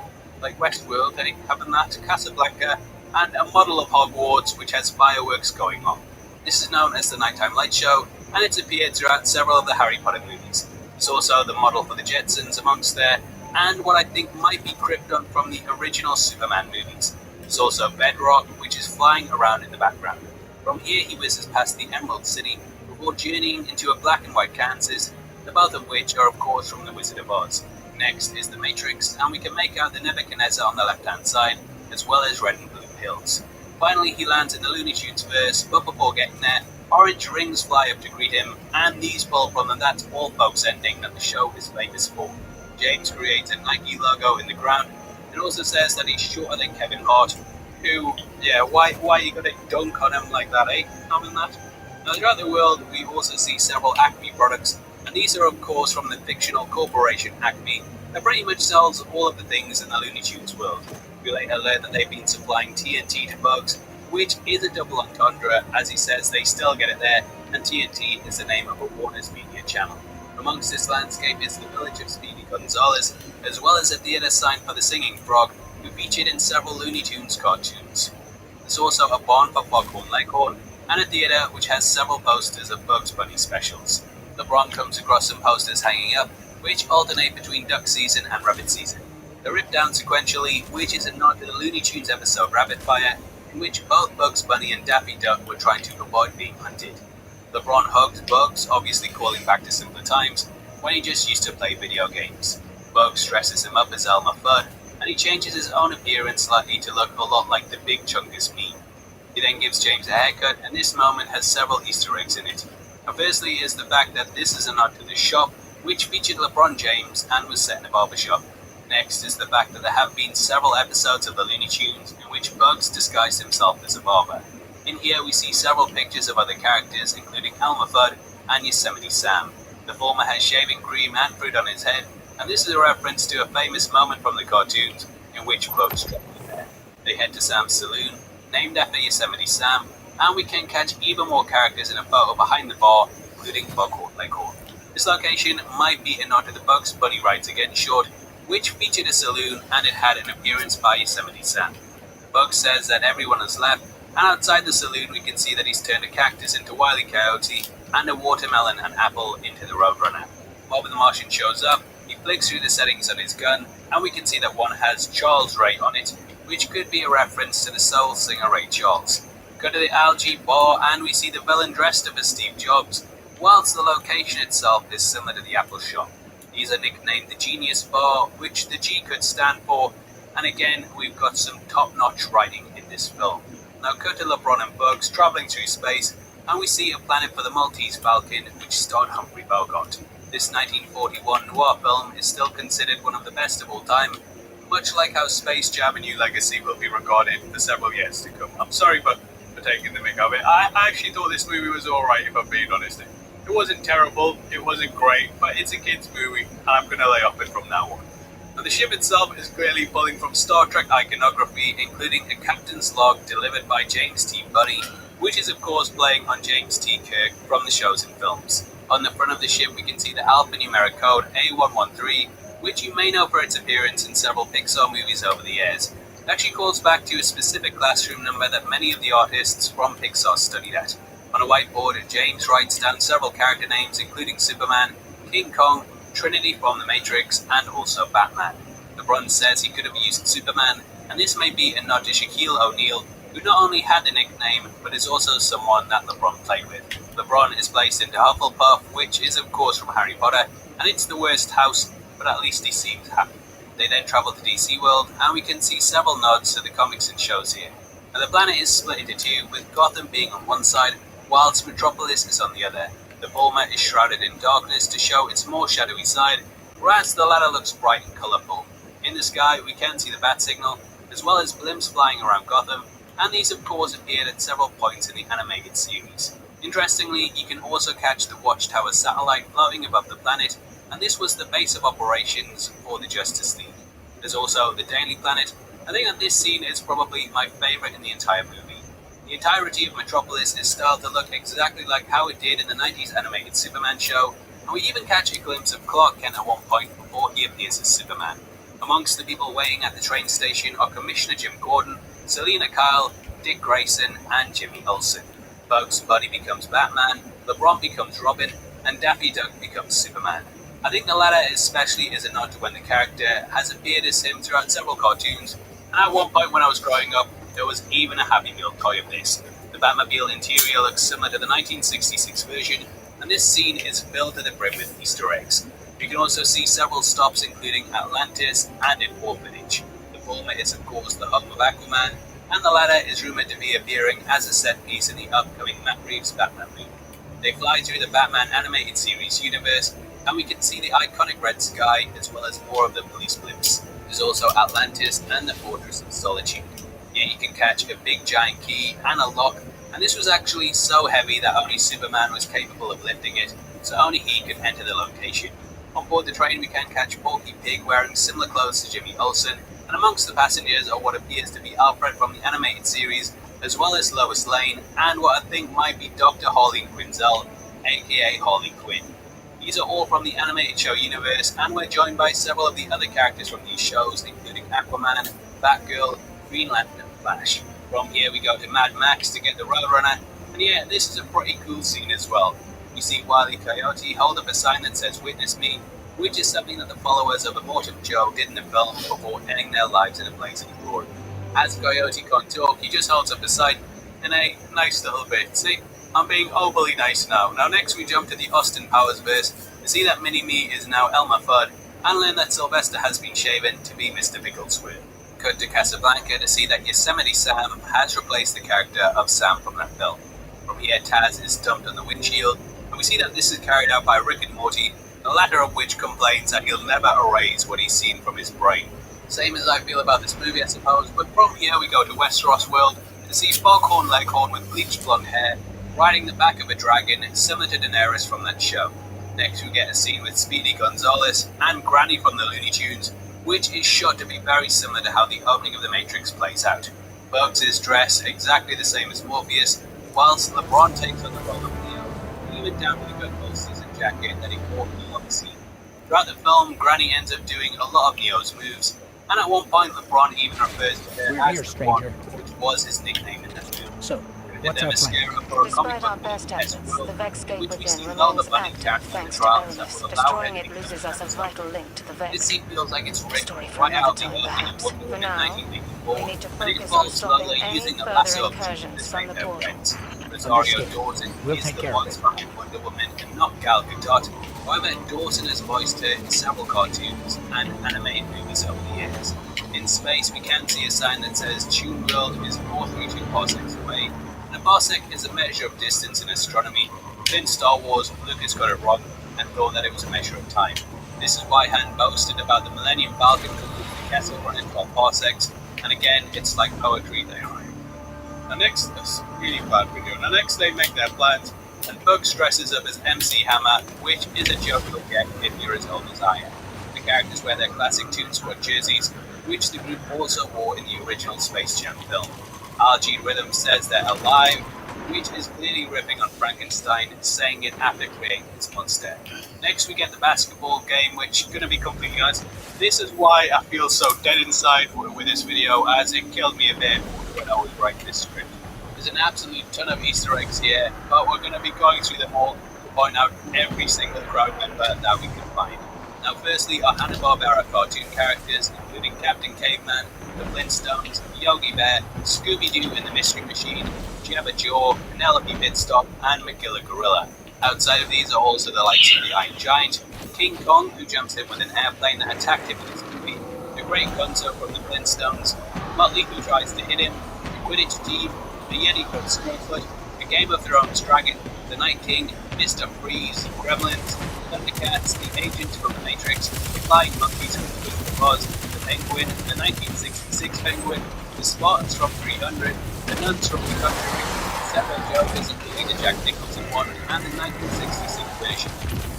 like Westworld, and having that, Casablanca, and a model of Hogwarts which has fireworks going on. This is known as the Nighttime Light Show, and it's appeared throughout several of the Harry Potter movies. There's also the model for the Jetsons amongst there, and what I think might be Krypton from the original Superman movies. There's also Bedrock, which is flying around in the background. From here he whizzes past the Emerald City, before journeying into a black and white Kansas, the both of which are of course from the Wizard of Oz. Next is the Matrix, and we can make out the Nebuchadnezzar on the left-hand side, as well as red and blue hills. Finally, he lands in the Looney Tunes verse, but before getting there, orange rings fly up to greet him, and these pull from the That's All Folks ending that the show is famous for. James creates a Nike logo in the ground, and also says that he's shorter than Kevin Hart, who, why you gotta dunk on him like that, eh? Having that? Now, throughout the world, we also see several Acme products, and these are of course from the fictional corporation Acme, that pretty much sells all of the things in the Looney Tunes world. We later learn that they've been supplying TNT to Bugs, which is a double entendre, as he says they still get it there, and TNT is the name of a Warner's Media channel. Amongst this landscape is the village of Speedy Gonzales, as well as a theatre sign for the Singing Frog, who featured in several Looney Tunes cartoons. There's also a barn for Foghorn Leghorn, and a theatre which has several posters of Bugs Bunny specials. LeBron comes across some posters hanging up, which alternate between duck season and rabbit season. They're ripped down sequentially, which is a nod to the Looney Tunes episode Rabbit Fire, in which both Bugs Bunny and Daffy Duck were trying to avoid being hunted. LeBron hugs Bugs, obviously calling back to simpler times, when he just used to play video games. Bugs dresses him up as Elmer Fudd, and he changes his own appearance slightly to look a lot like the Big Chungus meme. He then gives James a haircut, and this moment has several Easter eggs in it. Now, firstly is the fact that this is a nod to The Shop, which featured LeBron James and was set in a barbershop. Next is the fact that there have been several episodes of the Looney Tunes in which Bugs disguised himself as a barber. In here we see several pictures of other characters, including Elmer Fudd and Yosemite Sam. The former has shaving cream and fruit on his head, and this is a reference to a famous moment from the cartoons in which quotes struck me there. They head to Sam's saloon, named after Yosemite Sam, and we can catch even more characters in a photo behind the bar, including Foghorn Leghorn. This location might be a nod to the Bugs Bunny Rides Again short, which featured a saloon and it had an appearance by Yosemite Sam. Bugs says that everyone has left, and outside the saloon we can see that he's turned a cactus into Wile E. Coyote and a watermelon and apple into the Roadrunner. Bob the Martian shows up, he flicks through the settings on his gun, and we can see that one has Charles Ray on it, which could be a reference to the soul singer Ray Charles. Go to the Algae Bar and we see the villain dressed up as Steve Jobs, whilst the location itself is similar to the Apple shop. These are nicknamed the Genius Bar, which the G could stand for, and again, we've got some top-notch writing in this film. Now cut to LeBron and Bugs travelling through space, and we see a planet for the Maltese Falcon, which starred Humphrey Bogart. This 1941 noir film is still considered one of the best of all time, much like how Space Jam: A New Legacy will be regarded for several years to come. I'm sorry for taking the mick of it. I actually thought this movie was alright, if I'm being honest. It wasn't terrible, it wasn't great, but it's a kid's movie, and I'm going to lay off it from now on. Now, the ship itself is clearly pulling from Star Trek iconography, including a captain's log delivered by James T. Buddy, which is of course playing on James T. Kirk from the shows and films. On the front of the ship we can see the alphanumeric code A113, which you may know for its appearance in several Pixar movies over the years. It actually calls back to a specific classroom number that many of the artists from Pixar studied at. On a whiteboard, James writes down several character names, including Superman, King Kong, Trinity from The Matrix, and also Batman. LeBron says he could have used Superman, and this may be a nod to Shaquille O'Neal, who not only had the nickname, but is also someone that LeBron played with. LeBron is placed into Hufflepuff, which is of course from Harry Potter, and it's the worst house, but at least he seems happy. They then travel to DC World, and we can see several nods to the comics and shows here. Now, the planet is split into two, with Gotham being on one side, whilst Metropolis is on the other. The former is shrouded in darkness to show its more shadowy side, whereas the latter looks bright and colourful. In the sky we can see the bat signal, as well as blimps flying around Gotham, and these of course appeared at several points in the animated series. Interestingly, you can also catch the Watchtower satellite floating above the planet, and this was the base of operations for the Justice League. There's also the Daily Planet. I think that this scene is probably my favourite in the entire movie. The entirety of Metropolis is styled to look exactly like how it did in the 90s animated Superman show, and we even catch a glimpse of Clark Kent at one point before he appears as Superman. Amongst the people waiting at the train station are Commissioner Jim Gordon, Selena Kyle, Dick Grayson, and Jimmy Olsen. Bugs Bunny becomes Batman, LeBron becomes Robin, and Daffy Duck becomes Superman. I think the latter especially is a nod to when the character has appeared as him throughout several cartoons, and at one point when I was growing up, there was even a Happy Meal toy of this. The Batmobile interior looks similar to the 1966 version, and this scene is filled to the brim with Easter eggs. You can also see several stops including Atlantis and an orphanage. The former is of course the home of Aquaman, and the latter is rumoured to be appearing as a set piece in the upcoming Matt Reeves Batman movie. They fly through the Batman animated series universe, and we can see the iconic red sky as well as more of the police blimps. There's also Atlantis and the Fortress of Solitude. Here you can catch a big giant key and a lock, and this was actually so heavy that only Superman was capable of lifting it, so only he could enter the location. On board the train, we can catch Porky Pig wearing similar clothes to Jimmy Olsen, and amongst the passengers are what appears to be Alfred from the animated series, as well as Lois Lane, and what I think might be Dr. Harleen Quinzel, aka Harley Quinn. These are all from the animated show universe, and we're joined by several of the other characters from these shows, including Aquaman, Batgirl, Green Lantern, and Flash. From here we go to Mad Max to get the Roadrunner, and yeah, this is a pretty cool scene as well. We see Wile E. Coyote hold up a sign that says "Witness Me," which is something that the followers of Immortal Joe did in the film before ending their lives in a blaze of glory. As Coyote can't talk, he just holds up a sign in a nice little bit. See, I'm being overly nice now. Now next we jump to the Austin Powers verse to see that Mini-Me is now Elmer Fudd, and learn that Sylvester has been shaven to be Mr. Bigglesworth. Cut to Casablanca to see that Yosemite Sam has replaced the character of Sam from that film. From here, Taz is dumped on the windshield, and we see that this is carried out by Rick and Morty, the latter of which complains that he'll never erase what he's seen from his brain. Same as I feel about this movie, I suppose, but from here we go to Westeros World to see Foghorn Leghorn with bleached blonde hair riding the back of a dragon similar to Daenerys from that show. Next we get a scene with Speedy Gonzales and Granny from the Looney Tunes, which is shot to be very similar to how the opening of The Matrix plays out. Bugs is dressed exactly the same as Morpheus, whilst LeBron takes on the role of Neo, even down to the gun holsters and jacket that he wore on the scene. Throughout the film, Granny ends up doing a lot of Neo's moves, and at one point LeBron even refers to her as the One, which was his nickname in that film. So, what's our plan? Despite our best efforts, the Vex gate within remains active thanks to bonus. Destroying it loses us a vital link to the This Vex. scene feels like it's A written story for right out of another the time, opening of perhaps. Wonder For Woman now, 1984, we need to and it focus on involves stopping Lola any using a further lasso to incursions save from the their portal. friends. Rosario Understood. Dawson We'll is take the care of voice it. behind Wonder Woman and not Gal Gadot. However, Dawson has voiced her in several cartoons and animated movies over the years. In space, we can see a sign that says Tune World is 432 parsecs away, and a parsec is a measure of distance in astronomy. In Star Wars, Lucas got it wrong and thought that it was a measure of time. This is why Han boasted about the Millennium Falcon completing the Kessel Run in 12 parsecs, and again, it's like poetry there. Now next, that's a really bad video. Now next they make their plans, and Bugs dresses up as MC Hammer, which is a joke you'll get if you're as old as I am. The characters wear their classic Toon Squad jerseys, which the group also wore in the original Space Jam film. RG Rhythm says they're alive, which is clearly ripping on Frankenstein, saying it after creating his monster. Next we get the basketball game, which, gonna be completely honest, this is why I feel so dead inside with this video, as it killed me a bit when I was writing this script. There's an absolute ton of Easter eggs here, but we're going to be going through them all to point out every single crowd member that we can find. Now firstly, our Hanna-Barbera cartoon characters, including Captain Caveman, the Flintstones, Yogi Bear, Scooby-Doo and the Mystery Machine, Jabba Jaw, Penelope Pitstop, and Magilla Gorilla. Outside of these are also the likes of the Iron Giant, King Kong, who jumps in with an airplane that attacked him in his movie, the Great Gonzo from the Flintstones, Muttley who tries to hit him, the Quidditch Team, the Yeti from Smallfoot, the Game of Thrones Dragon, the Night King, Mr. Freeze, Gremlins, Thundercats, the Agent from the Matrix, the Flying Monkeys from the Wizard of Oz, the Penguin, the 1966 Penguin, the Spartans from 300, the Nuns from the Country, several Jokers including the Jack Nicholson one, and the 1966 version.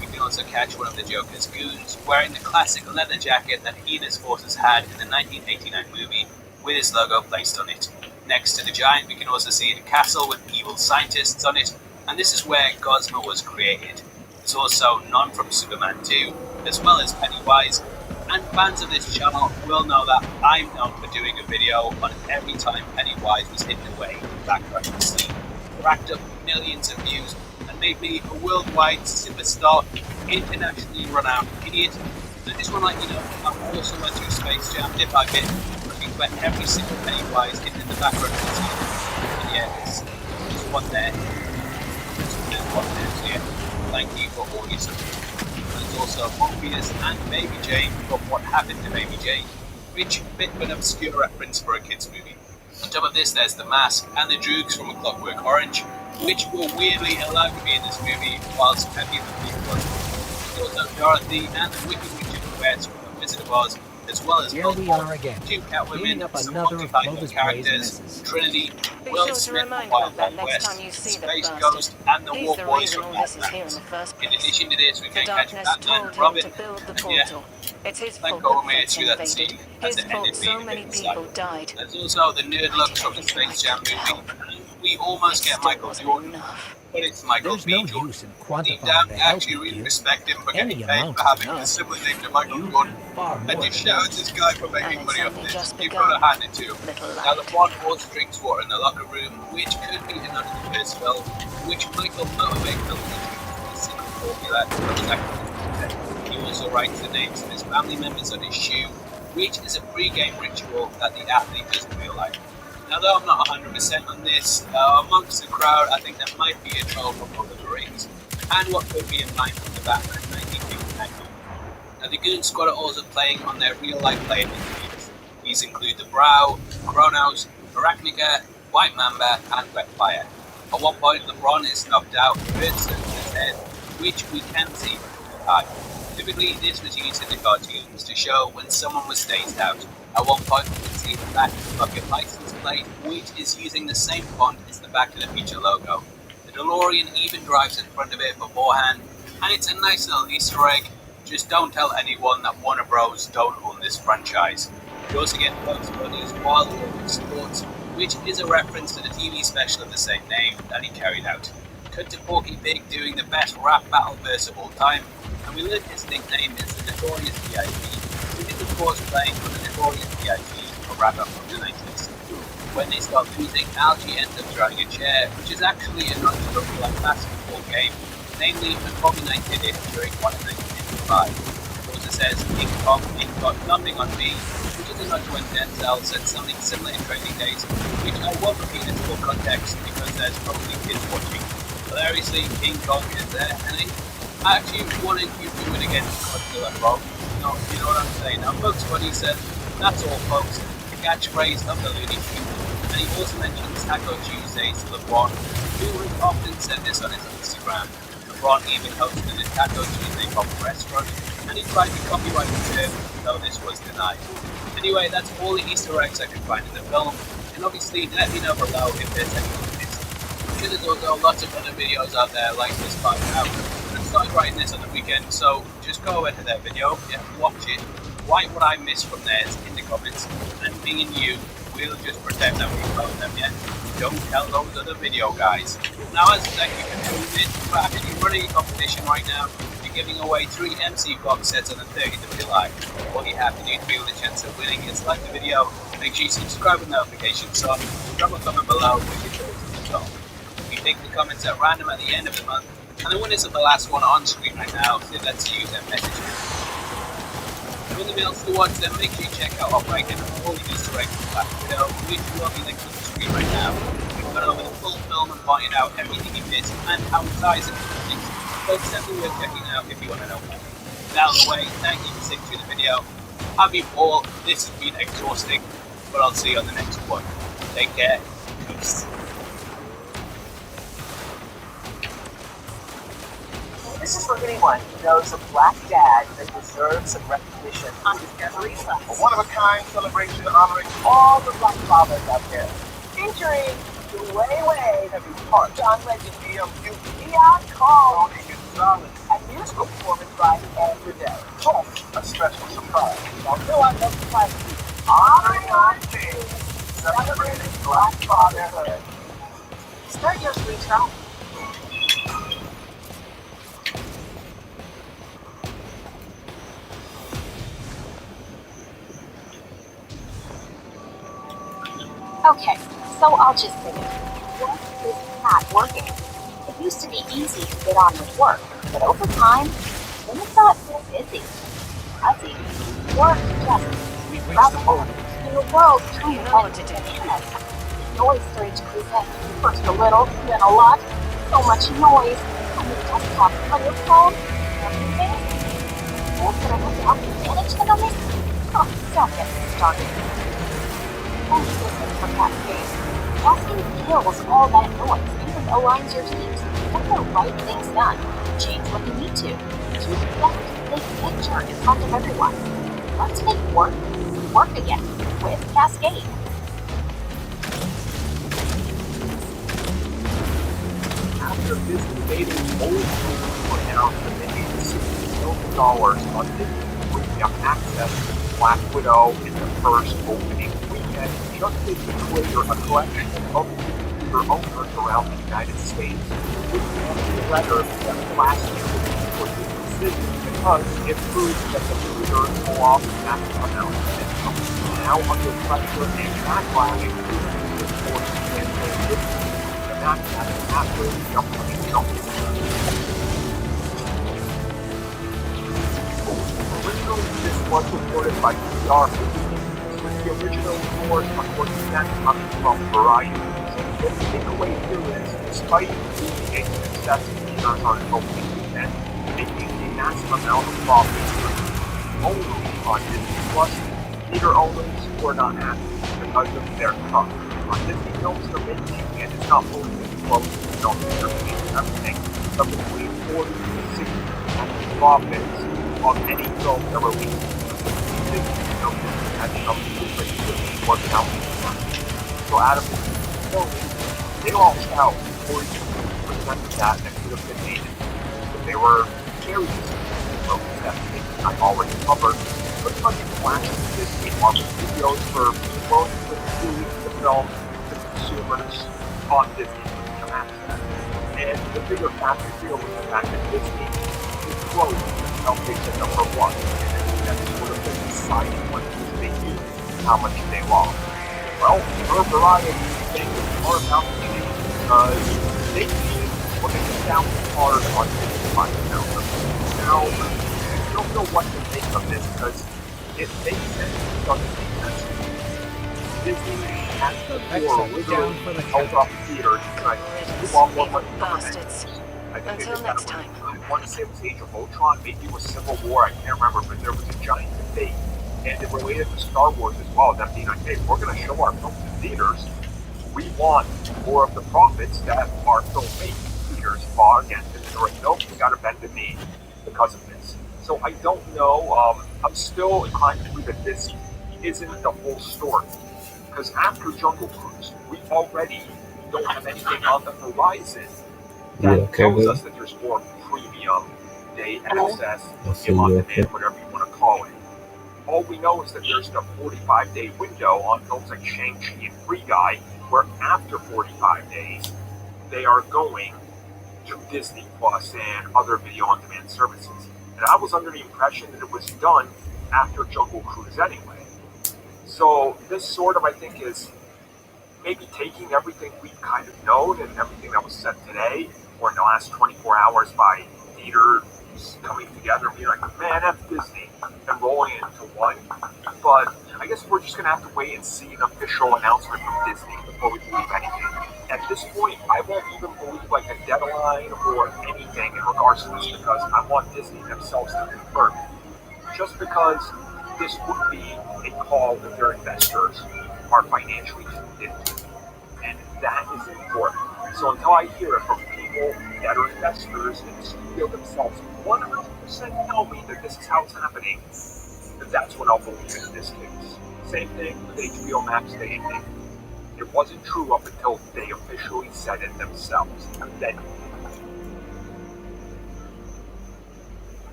We can also catch one of the Joker's goons wearing the classic leather jacket that he and his forces had in the 1989 movie, with his logo placed on it. Next to the giant, we can also see a castle with evil scientists on it, and this is where Gosma was created. There's also Non from Superman 2, as well as Pennywise, and fans of this channel will know that I'm known for doing a video on every time Pennywise was hidden away in the background of the scene. It racked up millions of views and made me a worldwide superstar, internationally renowned idiot. And I just want to let you know, I'm also went through Space Jam bit by bit, looking for every single Pennywise hidden in the background of the scene. And yeah, there's one there. There's one there, so yeah, thank you for all your support. There's also Morpheus and Baby Jane from What Happened to Baby Jane, which bit of an obscure reference for a kids movie. On top of this, there's The Mask and the Droogs from A Clockwork Orange, which were weirdly allowed to be in this movie, whilst Peppy the Pig wasn't. There's also Dorothy and the Wicked Witch of the West from The Wizard of Oz, as well as Here we are again, two Catwomen, cleaning up some another of multi-platinum Clovis Bray's characters, messes. Trinity, Be Will sure to Smith from remind Wild Hope that Wild next West, time you see the Space bastard. Ghost, and the He's War the Boys reason from all Mad this is here in Max. the first In place. addition to this, we The can catch darkness Batman, told him Robin, to build the and yeah, portal. It's his thank fault God the we made it Vets through that invaded. scene, as His it fault ended being so a many bit people sad. died. There's also the nerd I looks from take the this right Space Jam to movie, help. and we almost It get still Michael wasn't Jordan, enough. but it's Michael There's B. no Jordan. use in Deep quantifying down, the I help actually you really give. respect him for Any getting paid amount for is having a enough. similar name to Michael You Jordan. do far And more just than shout out most. this guy for And making it's money off only this. just You've got to begun. hand it to him. Little Now, the light. one also drinks water in the locker room, which could be another first film, which Michael motivate films into a secret formula that was actually. He also writes the names of his family members on his shoe, which is a pre-game ritual that the athlete doesn't realise. Now, though I'm not 100% on this, amongst the crowd, I think there might be a troll from Lord of the Rings, and what could be in line from the Batman 1989 movie. Now, the Goon Squad are also playing on their real-life playing interviews. These include the Brow, Kronos, Arachnica, White Mamba, and Wetfire. At one point, LeBron is knocked out, hurts to his head, which we can see from the eye. Typically, this was used in the cartoons to show when someone was staged out. At one point, we can see the back of the bucket license plate, which is using the same font as the back of the feature logo. The DeLorean even drives in front of it beforehand, and it's a nice little Easter egg. Just don't tell anyone that Warner Bros. Don't own this franchise. You also get Bugs Bunny's Wild World of Sports, which is a reference to the TV special of the same name that he carried out. Cut to Porky Pig doing the best rap battle verse of all time, and we learned his nickname is the Notorious VIP, which is of course playing for the Notorious VIP, a rapper from the 90s. When they start losing, Algie ends up throwing a chair, which is actually a non-like basketball game, namely when Bobby Knight did it during one in 1985. It also says, King Kong ain't got nothing on me, which is a nod to when Denzel said something similar in Training Days, which I won't repeat in full context because there's probably kids watching. Hilariously, King Kong is there, and I actually wanted you to do it against Godzilla, Rob. No, you know what I'm saying. Now, Bugs Bunny said, that's all, folks, the catchphrase of the Looney Tunes. And he also mentions Taco Tuesdays to LeBron, who has often said this on his Instagram. LeBron even hosted a Taco Tuesday pop restaurant, and he tried to copyright the term, though this was denied. Anyway, that's all the Easter eggs I could find in the film, and obviously let me know below if there's anything missing. I'm sure there's also lots of other videos out there like this by now. I started writing this on the weekend, so just go over to their video, watch it, write what I missed from theirs in the comments, and me and you will just pretend that we wrote them yet. Don't tell those other video guys. Now, as a thank you for doing this, we're actually running a competition right now. We're giving away 3 MC box sets on the 30th of July. All you have to do to be with a chance of winning is like the video, make sure you subscribe with notifications on, drop a comment below with your choice of the song. We take the comments at random at the end of the month, and the winners of the last one on screen right now, so let's use their messages. In the mails to watch, then make sure you check out our breakdown of all the Easter eggs from Black Widow, which will be linked on the screen right now. We've gone over the full film and pointed out everything you missed and how it ties into things, so it's definitely worth checking out if you want to know more. Now, the way, thank you for sitting through the video. I've been Paul, this has been exhausting, but I'll see you on the next one. Take care, peace. This is for anyone who knows a black dad that deserves some recognition on every level. A one-of-a-kind celebration honoring All the black fathers out there, featuring the way heavy part John Legend, Leon Cole, Tony Gonzalez, and musical performance by Andrew Day. plus a special surprise. Now, Phil, I'd love to find you. Honoring our king, celebrating black fatherhood. Start your free trial. Okay, so I'll just say it. Work is not working. It used to be easy to get on with work, but over time, then it got so busy. Fuzzy. Work just stressful. And the world kind of went to panic. Noise started to creep in. First a little, then a lot. So much noise. On the desktop, on your phone, everything. What could I have to help you manage the noise? Oh, don't get me started. And listen from that case. Asking kills all that noise, even aligns your teams. Get the right things done. Change when you need to. Keep that big picture in front of everyone. Let's make work again with Cascade. After Disney made its old to announce that they made $60 million on Disney Premium access to Black Widow in the first opening weekend, just as to trigger a collection of computer owners around the United States with a letter that last year was a decision because it proves that the computers pull off massive amounts of income. Now under pressure and backlash, Disney is forced to cancel Disney after the upcoming film. Originally, this was reported by PR, with the original report, according to that, coming from Variety. The takeaway here is, despite being a success in theaters on an opening weekend, making a massive amount of profit only on Disney Plus, theater owners were not happy because of their cost. On Disney films are making, and it's not fully disclosed in the film description and everything, but between 40 to 60% of profits of any film that released. Disney films had some secret to work out. So out of the film, they lost out 40% of that could have been made. But they were very films that I already covered, but such flashes Disney Marvel Studios for willing to release the film to consumers on Disney Premium access. And the bigger factor here was the fact that Disney is close to outpacing number one, and that's sort of the deciding what Disney knew how much they lost. Well, her Variety thing is more about the game because they see what they get down hard on Disney by now. Now, I don't know what to think of this because it makes sense, it doesn't make sense. Disney has before literally held up theaters trying to do all what bastards. Until next time. I want to say it was Age of Ultron, maybe it was Civil War, I can't remember, but there was a giant debate, and it related to Star Wars as well, that being like, hey, we're going to show our films in theaters, we want more of the profits that our filmmaking theaters fought against, and they were like, nope, we got to bend the knee because of this. So I don't know, I'm still inclined to believe that this isn't the whole story. Because after Jungle Cruise, we already don't have anything on the horizon that tells us that there's more premium day access, game on demand, whatever you want to call it. All we know is that there's the 45-day window on films like Shang-Chi and Free Guy, where after 45 days, they are going to Disney Plus and other video on demand services. And I was under the impression that it was done after Jungle Cruise anyway. So this sort of, I think, is maybe taking everything we've kind of known and everything that was said today or in the last 24 hours by theaters coming together and being like, man, that's Disney, and rolling it into one. But I guess we're just going to have to wait and see an official announcement from Disney before we believe anything. At this point, I won't even believe like a deadline or anything in regards to this because I want Disney themselves to confirm it. Just because this would be a call that their investors are financially tuned into. And that is important. So until I hear it from people that are investors in the studio themselves, 100% tell me that this is how it's happening, then that's what I'll believe in this case. Same thing with HBO Max Day and date. It wasn't true up until they officially said it themselves. And then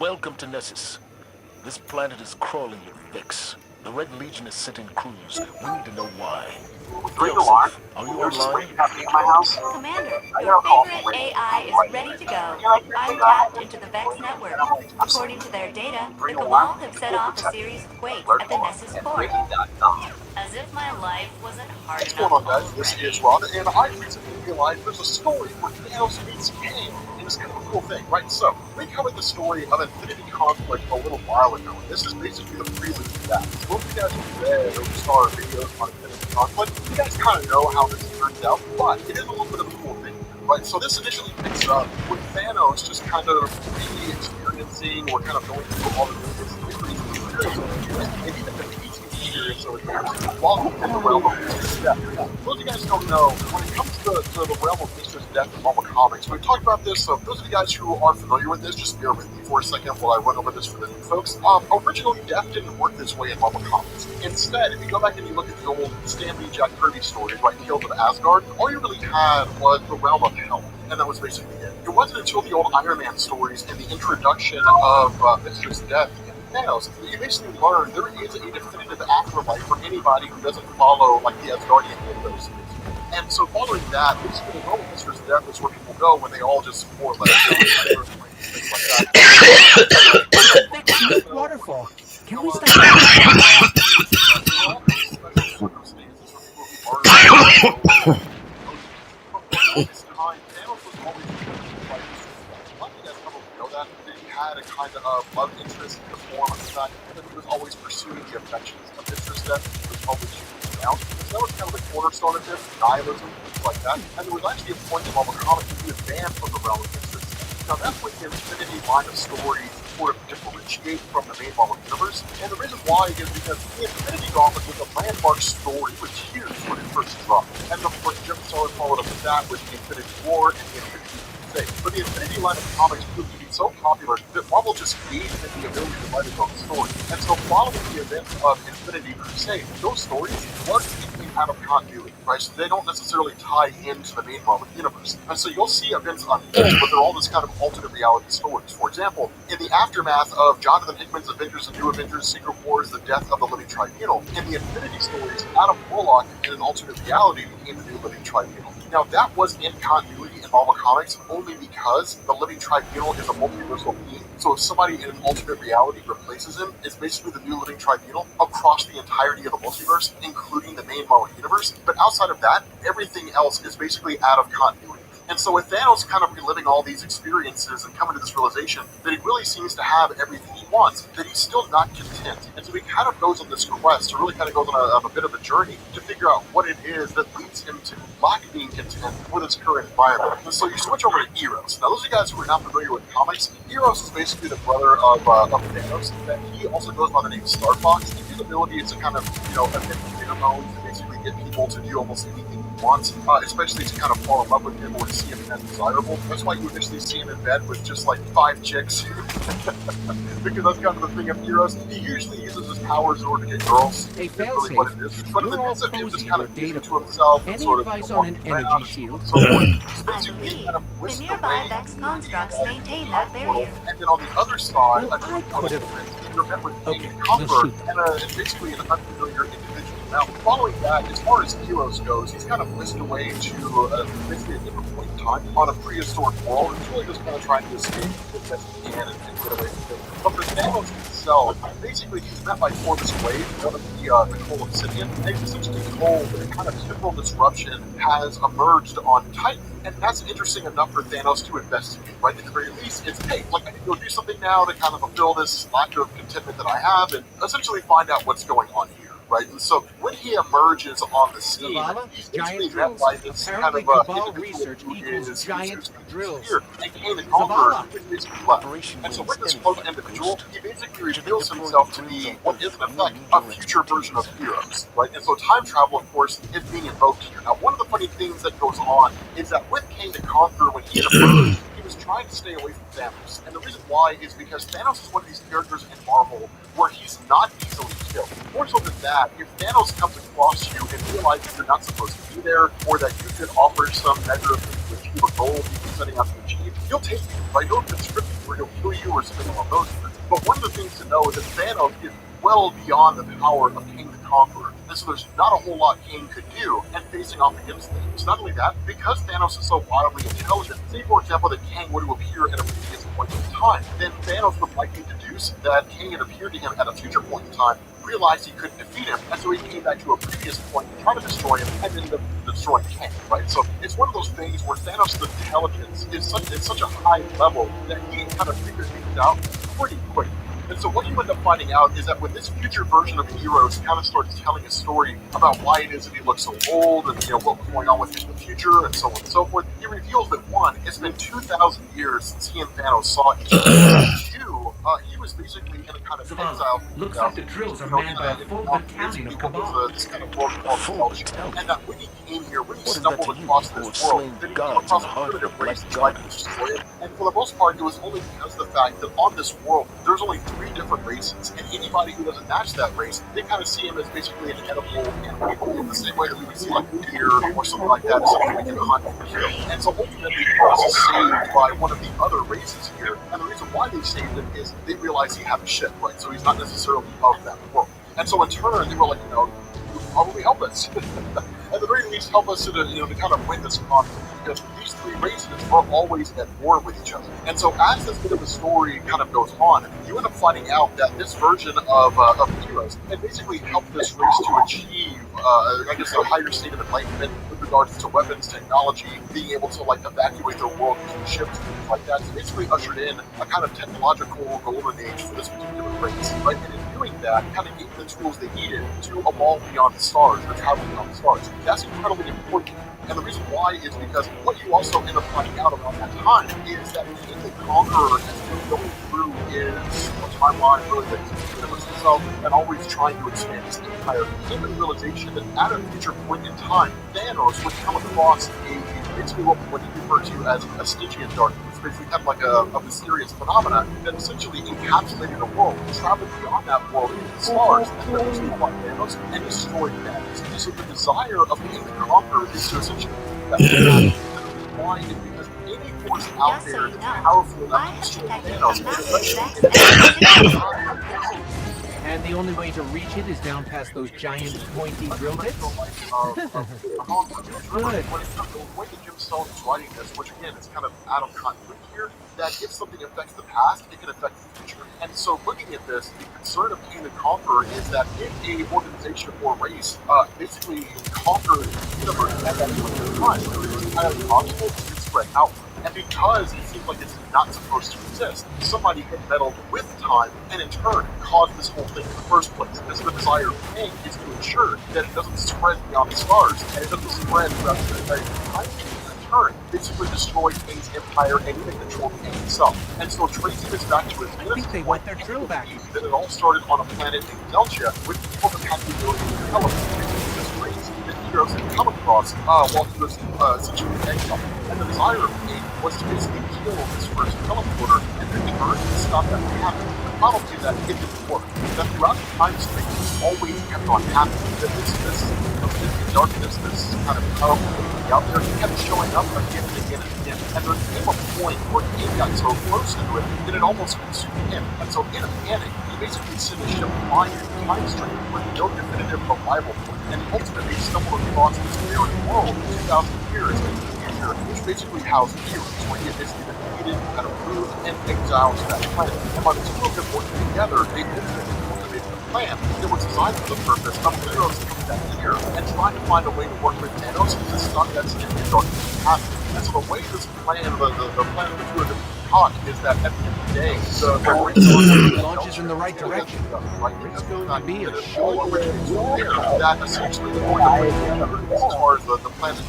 Welcome to Nessus. This planet is crawling with Vex. The Red Legion is sent in crews. We need to know why. Joseph, are you online? Commander, your favorite AI is ready to go. I'm tapped into the Vex network. According to their data, the Cabal have set off a series of quakes at the Nessus core. As if my Life wasn't hard What's enough going on, guys? This already. is Ron, and I recently realized there's a story where Thanos meets Kang, and it's kind of a cool thing, right? So, we covered the story of Infinity Conflict a little while ago, and this is basically the prelude to that. So, most of you guys have read or saw our videos on Infinity Conflict, you guys kind of know how this turns out, but it is a little bit of a cool thing, right? So, this initially picks up with Thanos just kind of re-experiencing or kind of going through all the different memories and experiences, maybe the experience or while in the realm of Mistress Death. Those of you guys don't know, when it comes to the realm of Mistress Death in Marvel Comics, we talked about this, so those of you guys who are familiar with this, just bear with me for a second while I run over this for the new folks. Originally, Death didn't work this way in Marvel Comics. Instead, if you go back and you look at the old Stan Lee, Jack Kirby stories, like Tales of Asgard, all you really had was the realm of Hell, and that was basically it. It wasn't until the old Iron Man stories and the introduction of Mistress Death Thanos, you basically learn there is a definitive afterlife for anybody who doesn't follow like the Asgardian mythos. And so following that, basically the normal Mistress Death is where people go when they all just more or less things like that. Waterfall. Can we stop? Circumstances for people who are this time, Thanos was always like a lot of you guys probably know that he had a kind of love interest in the form of the fact that he was always pursuing the affections of Mistress Death. He was always shooting down. So that was kind of the cornerstone of this, nihilism, things like that. And there was actually a point in Marvel Comics where he was banned from the realm of Mistress Death. Now that's when the Infinity line of stories sort of differentiate from the main Marvel universe. And the reason why is because the Infinity Gauntlet was a landmark story with huge when it first dropped. And of course, Jim Starlin followed up with that with the Infinity War and the Infinity Crusade. But the Infinity line of comics proved to be so popular that Marvel just gave them the ability to write its own story. And so following the events of Infinity Crusade, those stories largely came out of continuity, right? So they don't necessarily tie into the main Marvel universe. And so you'll see events unfold, but they're all this kind of alternate reality stories. For example, in the aftermath of Jonathan Hickman's Avengers and New Avengers Secret Wars, the death of the Living Tribunal, in the Infinity stories, Adam Warlock in an alternate reality became the new Living Tribunal. Now that was in continuity in Marvel Comics only because the Living Tribunal is a multiversal being. So if somebody in an alternate reality replaces him, it's basically the new Living Tribunal across the entirety of the multiverse, including the main Marvel universe. But outside of that, everything else is basically out of continuity. And so with Thanos kind of reliving all these experiences and coming to this realization that he really seems to have everything he wants, that he's still not content. And so he kind of goes on this quest, or really kind of goes on a bit of a journey to figure out what it is that leads him to not being content with his current environment. And so you switch over to Eros. Now, those of you guys who are not familiar with comics, Eros is basically the brother of Thanos, that he also goes by the name Star Fox. And his ability is to kind of, emit pheromones and basically get people to do almost anything wants, especially to kind of fall in love with him or to see him as desirable. That's why you initially see him in bed with just like 5 chicks. Because that's kind of the thing of Eros. He usually uses his powers in order to get girls. Hey, That's really what it is. But in the midst of him just kind of data to himself and Any sort of advice on an energy shield? so forth. I Basically, believe kind of the whisked nearby away Vex constructs maintain that barrier. and then on the other side, Well, I could have- you're met with Okay, a let's conqueror shoot. and basically an unfamiliar individual. Now, following that, as far as Eros goes, he's kind of whisked away to basically a different point in time on a prehistoric world. He's really just kind of trying to escape as best he can and get away from it. But for Thanos himself, basically he's met by Corvus Wave, one of the Coal Obsidian, and he's essentially told that a kind of temporal disruption has emerged on Titan. And that's interesting enough for Thanos to investigate, right? At the very least, it's, hey, like, I need to go do something now to kind of fulfill this lack of contentment that I have and essentially find out what's going on here. Right, and so when he emerges on the scene, Zavala, he's giant basically met drills. by this kind Apparently, of Cabal individual research who equals is giant drills. here and Kane the Conqueror Zavala. is basically left. Operation And so means with this anything, close individual, Ghost. he basically reveals himself to be what is in effect a future version of Eros, right? And so time travel, of course, is being invoked here. Now, one of the funny things that goes on is that with Kane the Conqueror, when he emerged, he was trying to stay away from Thanos. And the reason why is because Thanos is one of these characters in Marvel where he's not easily killed. More so than that, if Thanos comes across you and realizes you're not supposed to be there, or that you could offer some measure of things to achieve a goal he's setting out to achieve, he'll take you, right? He'll conscript you, or he'll kill you, or something along those lines. But one of the things to know is that Thanos is well beyond the power of King the Conqueror. And so there's not a whole lot Kane could do, and facing off against Thanos. Not only that, because Thanos is so wildly intelligent, say for example that Kang were to appear at a previous point in time, then Thanos would likely deduce that Kang had appeared to him at a future point in time, realized he couldn't defeat him, and so he came back to a previous point to try to destroy him, and ended up destroying Kang, right? So it's one of those things where Thanos' intelligence is such a high level that he can kind of figure things out pretty quick. And so what you end up finding out is that when this future version of Heroes kind of starts telling a story about why it is that he looks so old and what was going on with him in the future and so on and so forth, he reveals that one, it's been 2,000 years since he and Thanos saw each other. Two, he was basically in a kind of exile. Looks like the drills are manned by a full battalion of Cabal. This kind of world called Belgium. And that when he came here, when he stumbled across this world, that he came across a bit of a race to try to destroy it. And for the most part, it was only because of the fact that on this world, there's only 3 different races, and anybody who doesn't match that race, they kind of see him as basically an edible animal in the same way that we would see like a deer or something like that as something we can hunt and kill. And so ultimately, he was saved by one of the other races here, and the reason why they saved him is they realized he had a ship, right? So he's not necessarily of that world. And so in turn, they were like, you would probably help us. At the very least, help us to kind of win this conflict, because these 3 races are always at war with each other. And so as this bit of the story kind of goes on, you end up finding out that this version of Heroes had basically helped this race to achieve, I guess, a higher state of enlightenment with regards to weapons, technology, being able to like evacuate their world using ships and things like that. So basically ushered in a kind of technological golden age for this particular race, right? And in doing that, kind of gave them the tools they needed to evolve beyond the stars, or travel beyond the stars. That's incredibly important. And the reason why is because what you also end up finding out around that time is that King the Conqueror has been going through his timeline, really that he's universe himself, and always trying to expand his empire. He came to the realization that at a future point in time, Thanos would come across basically what he referred to as a Stygian darkness. Basically kind of like a mysterious phenomena that essentially encapsulated a world, traveled beyond that world into the stars, and then was upon Thanos and destroyed Thanos. And so the desire of King the Conqueror is to essentially that. Why is because any force out there that's powerful enough to destroy Thanos. And the only way to reach it is down past those giant pointy drill bits? Good. The way that Jim Stone is writing this, which again is kind of out of continuity here, that if something affects the past, it can affect the future. And so looking at this, the concern of King the Conqueror is that if a organization or race basically conquers the universe at that point in time, it is entirely possible to spread out. And because it seems like it's not supposed to exist, somebody had meddled with time and in turn caused this whole thing in the first place. Because the desire of Kang is to ensure that it doesn't spread beyond the stars and it doesn't spread throughout the entire time. In turn, basically destroy Kang's empire and even control Kang himself. And so tracing this back to his I think they want their drill back. That it all started on a planet named Delta with people that had the ability to develop this race that Heroes had come across while he was essentially in exile. And the desire of Kang was to basically kill this first teleporter and then turn and stop that from happening. The problem is that it didn't work. That throughout the time space, it's always kept on happening. That this darkness, this kind of powerful thing out there, kept showing up again and again and again. And there came a point where he got so close to it that it almost consumed him. And so in a panic, he basically sent a ship flying through the time stream with no definitive arrival point. And ultimately stumbled across this very world 2,000 years in the future, which basically housed Heroes, where he had basically been defeated, kind of moved, and exiled to that planet. And by the two of them working together, they ultimately cultivated a plan that was designed for the purpose of Heroes coming back here and trying to find a way to work with Thanos to stop that Stygian darkness from happening. And so the way this plan, the plan of the two of them talk is that at the end of the day, the launches in the right direction. It's going to be a short that essentially the point of as far as the planet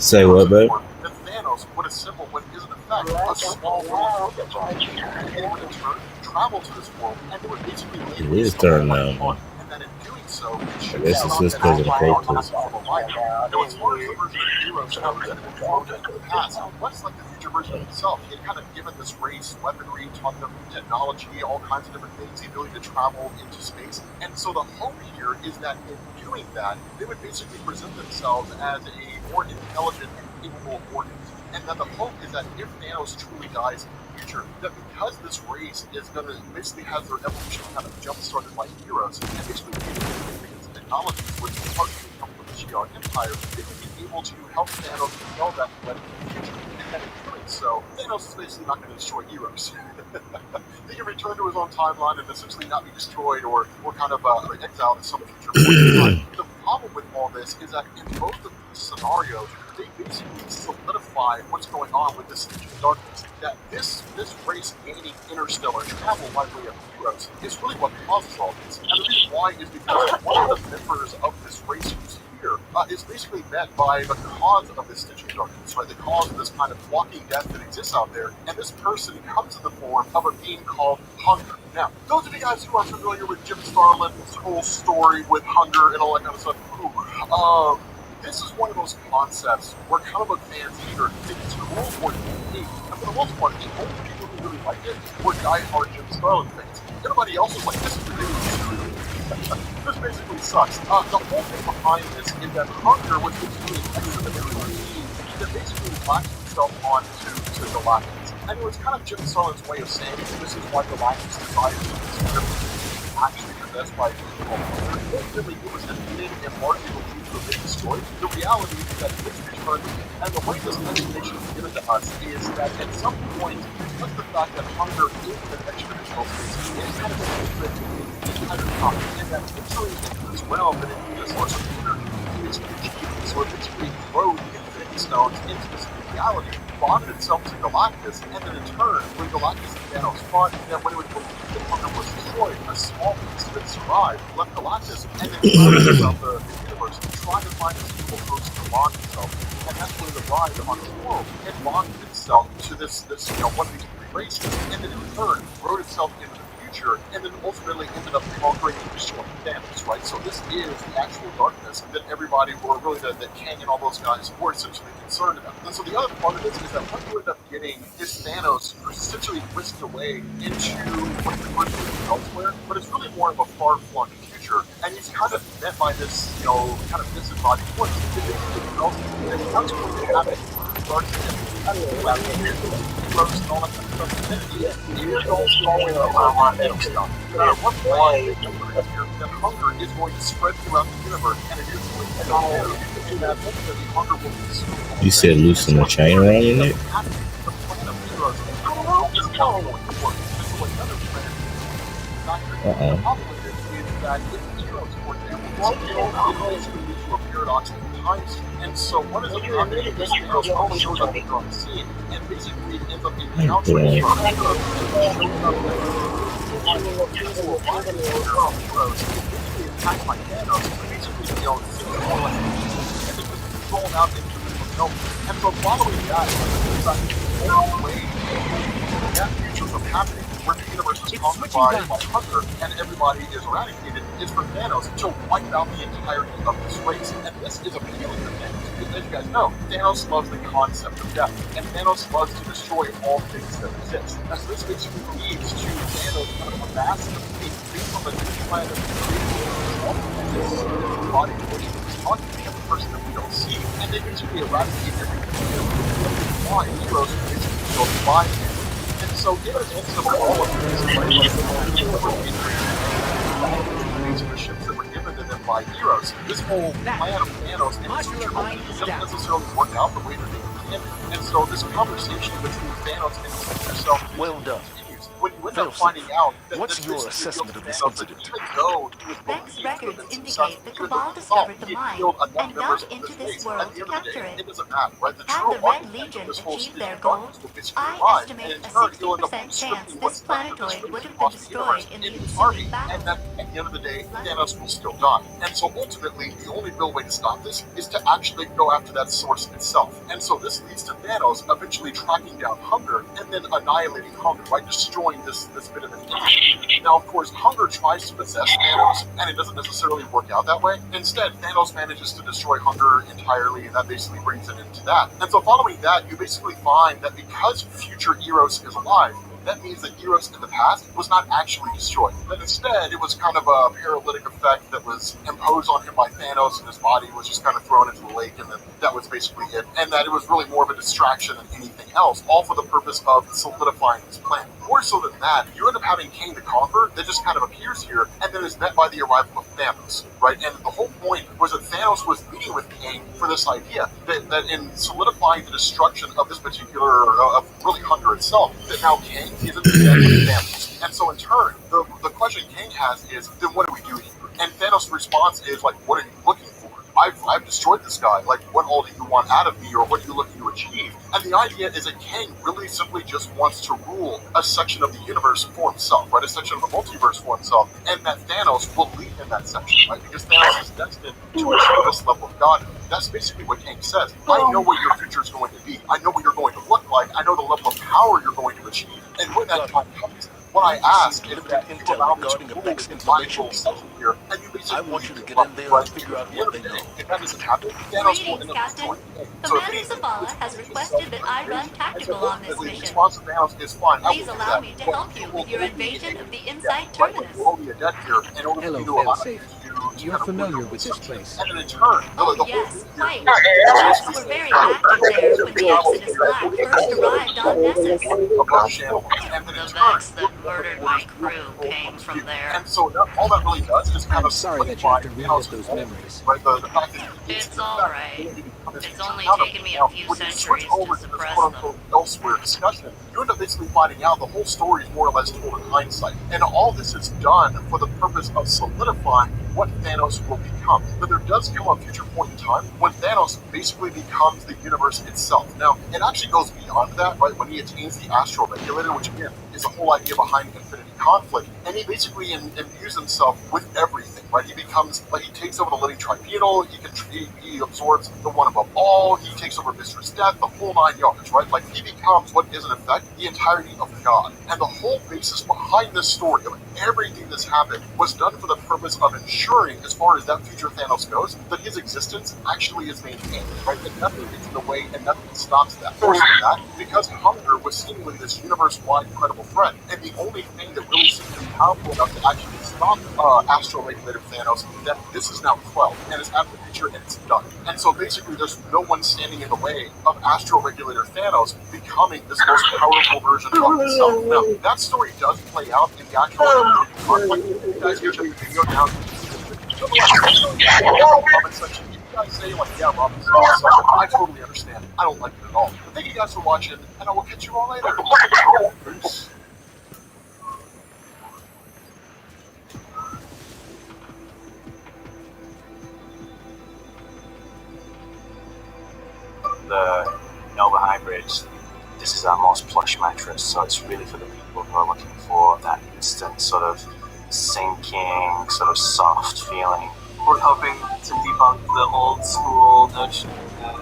Say what, babe? that Thanos would assemble what is in effect a small world and they would in turn travel to this world and they would basically leave It is turn now. and then in doing so, I guess it's just because of the protest. Now, as far as the version of Heroes represented in the past, much like the future version himself, he had kind of given this race weaponry, taught them technology, all kinds of different things, the ability to travel into space. And so the hope here is that in doing that, they would basically present themselves as a more intelligent and capable organism. And then the hope is that if Thanos truly dies in the future, that because this race is going to basically have their evolution kind of jump-started by Heroes, and basically technologies which will partially come from the Shi'ar Empire, they would be able to help Thanos dispel that threat in the future. And then in doing so, Thanos is basically not going to destroy Eros. He can return to his own timeline and essentially not be destroyed or kind of exiled in some future point in time. The problem with all this is that in both of these scenarios, they basically solidify what's going on with this Legion of Darkness. That this race gaining interstellar travel by way of Eros is really what causes all this. And the reason why is because one of the members of this race who's here is basically met by the cause of this Legion of Darkness, right? The cause of this kind of walking death that exists out there. And this person comes in the form of a being called Hunger. Now, those of you guys who are familiar with Jim Starlin's whole story with hunger and all that kind of stuff, this is one of those concepts where comic book fans either think it's cool or hate. And for the most part, the only people who really like it were diehard Jim Starlin fans. Everybody else was like, this is ridiculous. This basically sucks. The whole thing behind this is that Hunger was basically an expeditionary team that basically latched itself on to Galactus. And it was kind of Jim Starlin's way of saying this is why Galactus decided to actually possessed by people. Ultimately, it was defeated and largely believed to have been destroyed. The reality is that this return, and the way this information is given to us, is that at some point, because the fact that Hunger is an extra-dimensional space, it is kind of a secret in entire comic, and that entering into this realm and into this source of energy is achieved. So it basically throws Infinity Stones into this reality, bonded itself to Galactus, and then in turn, when Galactus and Thanos fought, that when it was believed that Hunger was destroyed, a small piece of it survived, left Galactus, and then traveled throughout the universe, trying to find a suitable host to bond itself. And that's when it arrived on its world, and bonded itself to this one of these three races, and then in turn, wrote itself into the future, and then ultimately ended up conquering and destroying Thanos, right? So this is the actual darkness that everybody, or really that Kang and all those guys were essentially concerned about. And so the other part of this is that what you end up getting is Thanos essentially whisked away into what you refer to as elsewhere, but it's really more of a far-flung future, and he's kind of met by this, kind of disembodied force. It basically tells you that what's going to happen starts to and all that kind of stuff. And it goes following up on Thanos stuff. No matter what way that hunger is going to spread throughout the universe, and it is going to go there, and that ultimately hunger will consume. You said loosen the chain around your neck? The plan of heroes is how it's going to work. This is what another plan is. The problem with this is that if heroes, for example, it basically leads to a paradoxical time stream. And so what is happening is this heroes all shows up on the scene, and basically ends up encountering heroes and shows up heroes basically attacked by Thanos, basically seems more like and then just thrown out into the film. And so following that, the only way that future from happening where the universe is conquered by hunger and everybody is eradicated is for Thanos to wipe out the entirety of this race. And this is appealing to Thanos because, as you guys know, Thanos loves the concept of death, and Thanos loves to destroy all things that exist. And so this basically leads to Thanos kind of amassing a fleet based on the new planet of and this body which is talking to every person that we don't see, and they basically eradicate everything. Why heroes basically go by him. And so it is also all of this, the ships that were given to them by heroes. This whole plan of Thanos and his future doesn't necessarily work out the way that they intended. And so this conversation between Thanos and his future self continues. When you end up finding out that what's your assessment of this incident? Vex records indicate the Cabal discovered the mine and got into this world to capture it. It doesn't matter, right? Had the Red Legion achieved their goal, I estimate a 60% chance this planetoid would have been destroyed in the ensuing battle. And that, at the end of the day, Thanos will still die. And so ultimately, the only real way to stop this is to actually go after that source itself. And so this leads to Thanos eventually tracking down Hunger and then annihilating Hunger, right? Destroying this bit of entity. Now, of course, Hunger tries to possess Thanos, and it doesn't necessarily work out that way. Instead, Thanos manages to destroy Hunger entirely, and that basically brings it into that. And so following that, you basically find that because future Eros is alive, that means that Eros in the past was not actually destroyed. But instead, it was kind of a paralytic effect that was imposed on him by Thanos, and his body was just kind of thrown into the lake, and then that was basically it, and that it was really more of a distraction than anything else, all for the purpose of solidifying his plan. More so than that, you end up having Kang the Conqueror that just kind of appears here and then is met by the arrival of Thanos, right? And the whole point was that Thanos was meeting with Kang for this idea that in solidifying the destruction of this particular, of really Hunger itself, that now Kang is at the end with Thanos. And so in turn, the question Kang has is, then what do we do here? And Thanos' response is like, what are you looking for? I've destroyed this guy. Like, what all do you want out of me, or what are you looking to achieve? And the idea is that Kang really simply just wants to rule a section of the universe for himself, right? A section of the multiverse for himself, and that Thanos will lead in that section, right? Because Thanos is destined to achieve this level of godhood. That's basically what Kang says. I know what your future is going to be. I know what you're going to look like. I know the level of power you're going to achieve. And when that time comes, what I ask is that you allow me to rule my full section here, and you basically I want you to get in there and figure out what they know. If that doesn't happen, Thanos will Greetings, end up Captain. destroying Kang. Commander Zavala has requested that I run tactical on this The mission. response of Thanos is fine. Please allow me to help you with your invasion of the Insight Terminus. Hello, failsafe. You're familiar with this place. And then in turn, Oh yes, quite. The Jets were very active there when the Exodus Black first arrived on Nessus. The Vex that murdered my crew came from there. And so all that really does is kind I'm of sorry that you have to relive those memories. right? The fact that It's alright. It's only taken me a few centuries to suppress them. Elsewhere discussion, you end up basically finding out the whole story is more or less told in hindsight. And all this is done for the purpose of solidifying what Thanos will become. But there does come a future point in time when Thanos basically becomes the universe itself. Now, it actually goes beyond that, right? When he attains the Astral Regulator, which again is the whole idea behind Infinity Conflict, and he basically imbues himself with everything, right? He becomes, like, he takes over the Living Tribunal, he absorbs the One Above All, he takes over Mistress Death, the whole 9 yards, right? Like, he becomes what is in effect the entirety of God. And the whole basis behind this story of everything that's happened was done for the purpose of ensuring, as far as that future Thanos goes, that his existence actually is maintained, right? That nothing gets in the way and nothing stops that. Worse than that, because Hunger was seemingly this universe-wide incredible threat, and the only thing that really seemed to be powerful enough to actually stop Astral Regulator Thanos, that this is now quelled, and it's out of the picture, and it's done. And so basically, there's no one standing in the way of Astral Regulator Thanos becoming this most powerful version of himself. Now, that story does play out in the actual conflict. You guys can check the video down. Comment section. If you guys say, like, yeah, Rob, this is awesome, I totally understand. I don't like it at all. But thank you guys for watching, and I will catch you all later. Peace. The Nova Hybrids, this is our most plush mattress, so it's really for the people who are looking for that instant sort of sinking, sort of soft feeling. We're hoping to debunk the old school notion that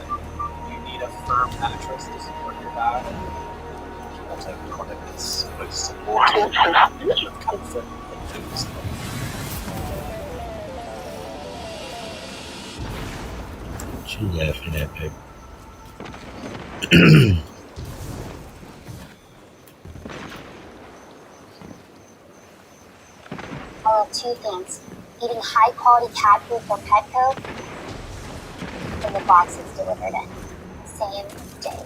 you need a firm mattress to support your back. That's a product that's supposed to support the comfort of things. What you laughing at, baby? Two things. Eating high quality cat food from Petco, and the boxes delivered in. Same day.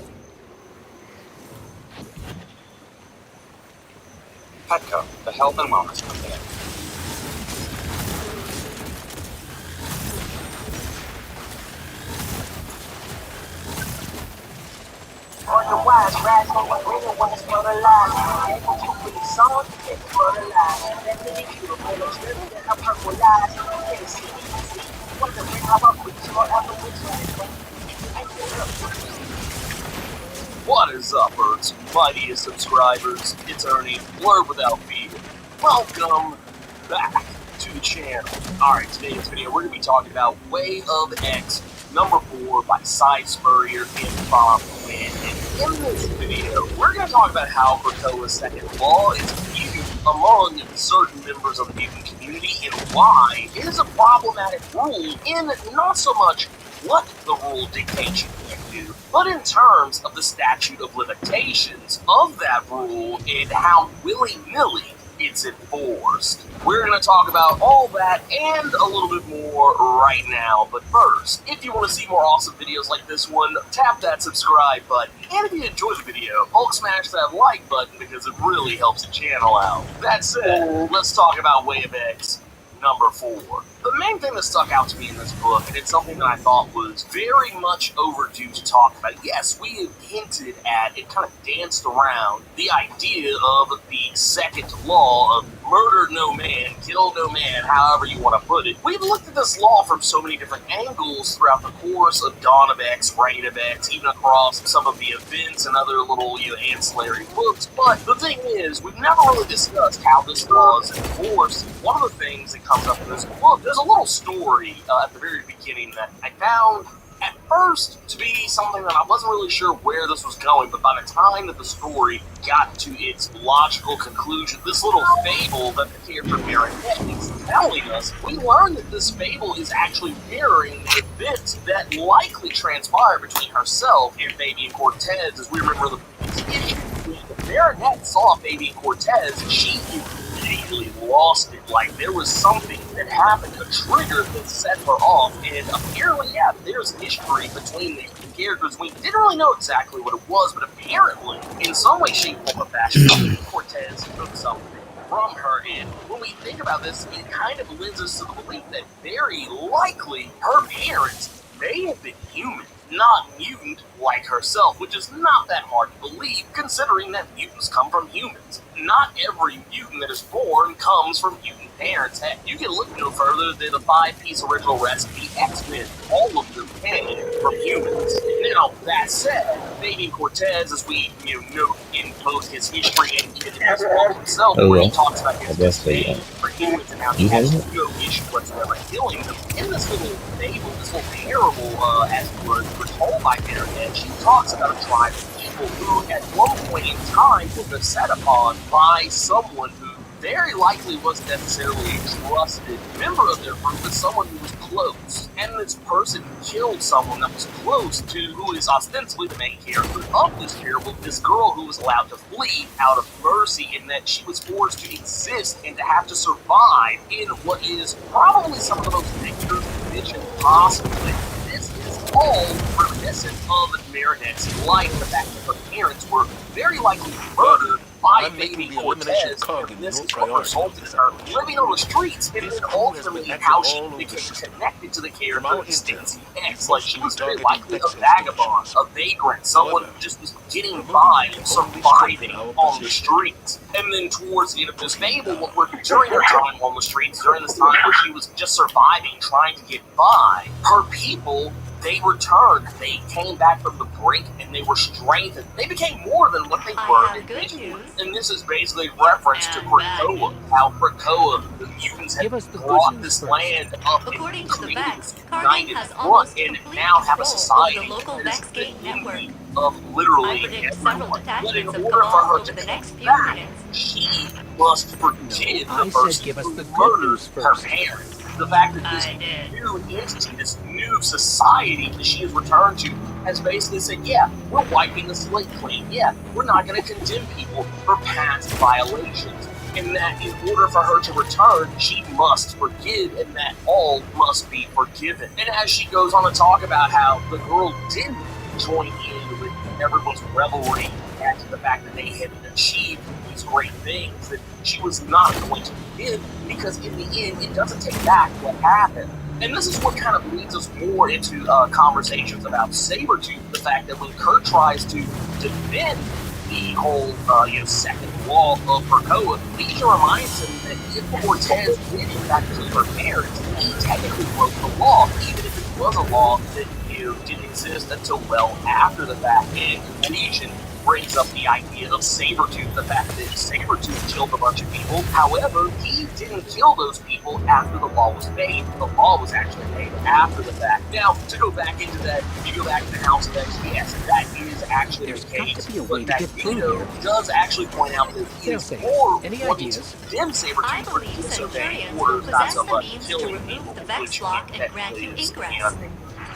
Petco, the health and wellness company. On the wise, rise on the river when it's for the lies. Able to be someone to get for the lies. Let me be beautiful, it's really that I'm purple lies. Can you see me? Wondering how I quit your ever What is up, Earth's mightiest subscribers? It's Ernie, Word Without Fear. Welcome back to the channel. Alright, today's video, we're going to be talking about Way of X, number 4 by Cy Spurrier and Bob Quinn. And in this video, we're going to talk about how Krakoa's second law is viewed among certain members of the mutant community and why it is a problematic rule in not so much what the rule dictates you can do, but in terms of the statute of limitations of that rule and how willy-nilly it's enforced. We're going to talk about all that and a little bit more right now, but first, if you want to see more awesome videos like this one, tap that subscribe button, and if you enjoyed the video, bulk smash that like button because it really helps the channel out. That said, let's talk about Way of X number 4. The main thing that stuck out to me in this book, and it's something that I thought was very much overdue to talk about. Yes, we have hinted at, it kind of danced around, the idea of the second law of murder no man, kill no man, however you want to put it. We've looked at this law from so many different angles throughout the course of Dawn of X, Reign of X, even across some of the events and other little ancillary books. But the thing is, we've never really discussed how this law is enforced. One of the things that comes up in this book, there's a little story at the very beginning that I found at first to be something that I wasn't really sure where this was going, but by the time that the story got to its logical conclusion, this little fable that the character Marinette is telling us, we learn that this fable is actually mirroring the events that likely transpired between herself and Fabian Cortez. As we remember the issue, when Marinette saw Fabian Cortez, she immediately lost it. Like, there was something that happened, a trigger that set her off, and apparently, yeah, there's history between the characters. We didn't really know exactly what it was, but apparently, in some way, shape, or fashion, Cortez took something from her, and when we think about this, it kind of lends us to the belief that very likely her parents may have been human, not mutant like herself, which is not that hard to believe, considering that mutants come from humans. Not every mutant that is born comes from mutant parents. Heck, you can look no further than the 5-piece original recipe X-Men. All of them came from humans. Now, that said, Fabian Cortez, as we note in both his history and even in his book himself, where he talks about his disdain for humans and how he has no issue whatsoever killing them. In this little fable, this little parable, as it were told by Marinette, she talks about a tribe of people who, at one point in time, were set upon by someone who very likely wasn't necessarily a trusted member of their group, but someone who was close. And this person killed someone that was close to who is ostensibly the main character of this parable, this girl who was allowed to flee out of mercy, in that she was forced to exist and to have to survive in what is probably some of the most dangerous conditions possible. This is all reminiscent of Marinette's life, the fact that her parents were very likely murdered by Fabian Cortez, and this is what resulted in her living on the streets, and then ultimately how she became connected to the character of Stacey X. Like, she was very likely a vagabond, a vagrant, someone who just was getting by and surviving on the streets. And then towards the end of this fable, during her time on the streets, during this time where she was just surviving, trying to get by, her people, they returned. They came back from the brink, and they were strengthened. They became more than what they were initially. And this is basically a reference to Krakoa. How Krakoa, the mutants, have brought this land up and created this united front, and now have a society that is the unity of literally everyone. But in order for her to come back, she must forgive the person who murdered her parents. The fact that this new entity, this new society that she has returned to, has basically said, yeah, we're wiping the slate clean. Yeah, we're not going to condemn people for past violations. And that in order for her to return, she must forgive, and that all must be forgiven. And as she goes on to talk about how the girl didn't join in with everyone's revelry at the fact that they had achieved these great things, that she was not going to forgive, because in the end, it doesn't take back what happened. And this is what kind of leads us more into conversations about Sabretooth, the fact that when Kurt tries to defend the whole second law of Krakoa, Leisha reminds him that if Cortez did in fact kill her parents, he technically broke the law, even if it was a law that didn't exist until well after the fact. And Legion brings up the idea of Sabretooth, the fact that Sabretooth killed a bunch of people. However, he didn't kill those people after the law was made. The law was actually made after the fact. Now, to go back into that, you go back to the House of X, yes, that is actually the case. But Magneto does actually point out that he is more wanting to condemn Sabretooth for disobeying orders, not so much killing people, which technically is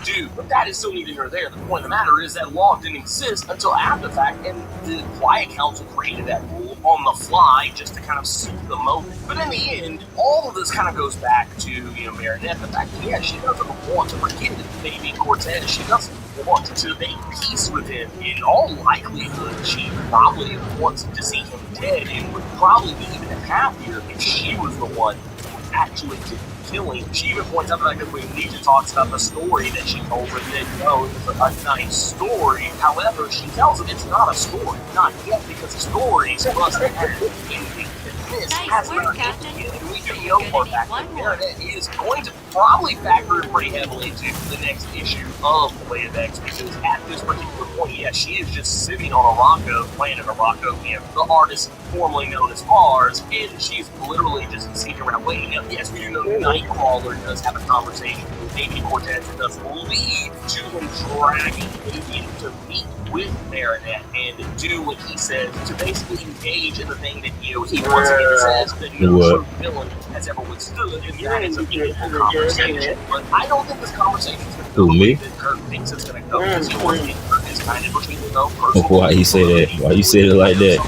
do, but that is still neither here nor there. The point of the matter is that law didn't exist until after the fact, and the Quiet Council created that rule on the fly just to kind of suit the moment. But in the end, all of this kind of goes back to, Marinette, the fact that, yeah, she doesn't want to forget Baby Cortez. She doesn't want to make peace with him. In all likelihood, she probably wants to see him dead and would probably be even happier if she was the one who actually did the killing. She even points out that when Nietzsche talks about the story that she told her that, it was a nice story. However, she tells him it's not a story. Not yet, because the story must have ending. This has work, not Captain. ended yet, and we do know for a fact that Marinette is going to probably factor in pretty heavily into the next issue of The Way of X, because at this particular point, yeah, she is just sitting on Arako, planet Arako, the artist formerly known as Mars, and she's literally just sitting around waiting. Now, yes, we do know Nightcrawler does have a conversation with Baby Cortez that does lead to him dragging Baby to meet with Marinette and do what he says to basically engage in the thing that, he once again says that no true villain has ever withstood, and that is a meaningful conversation. But I don't think this conversation is going to go the way that Kurt thinks it's going to go, because he wants to get Kurt is kind of between the no person. Why you say that? Why you say it like that?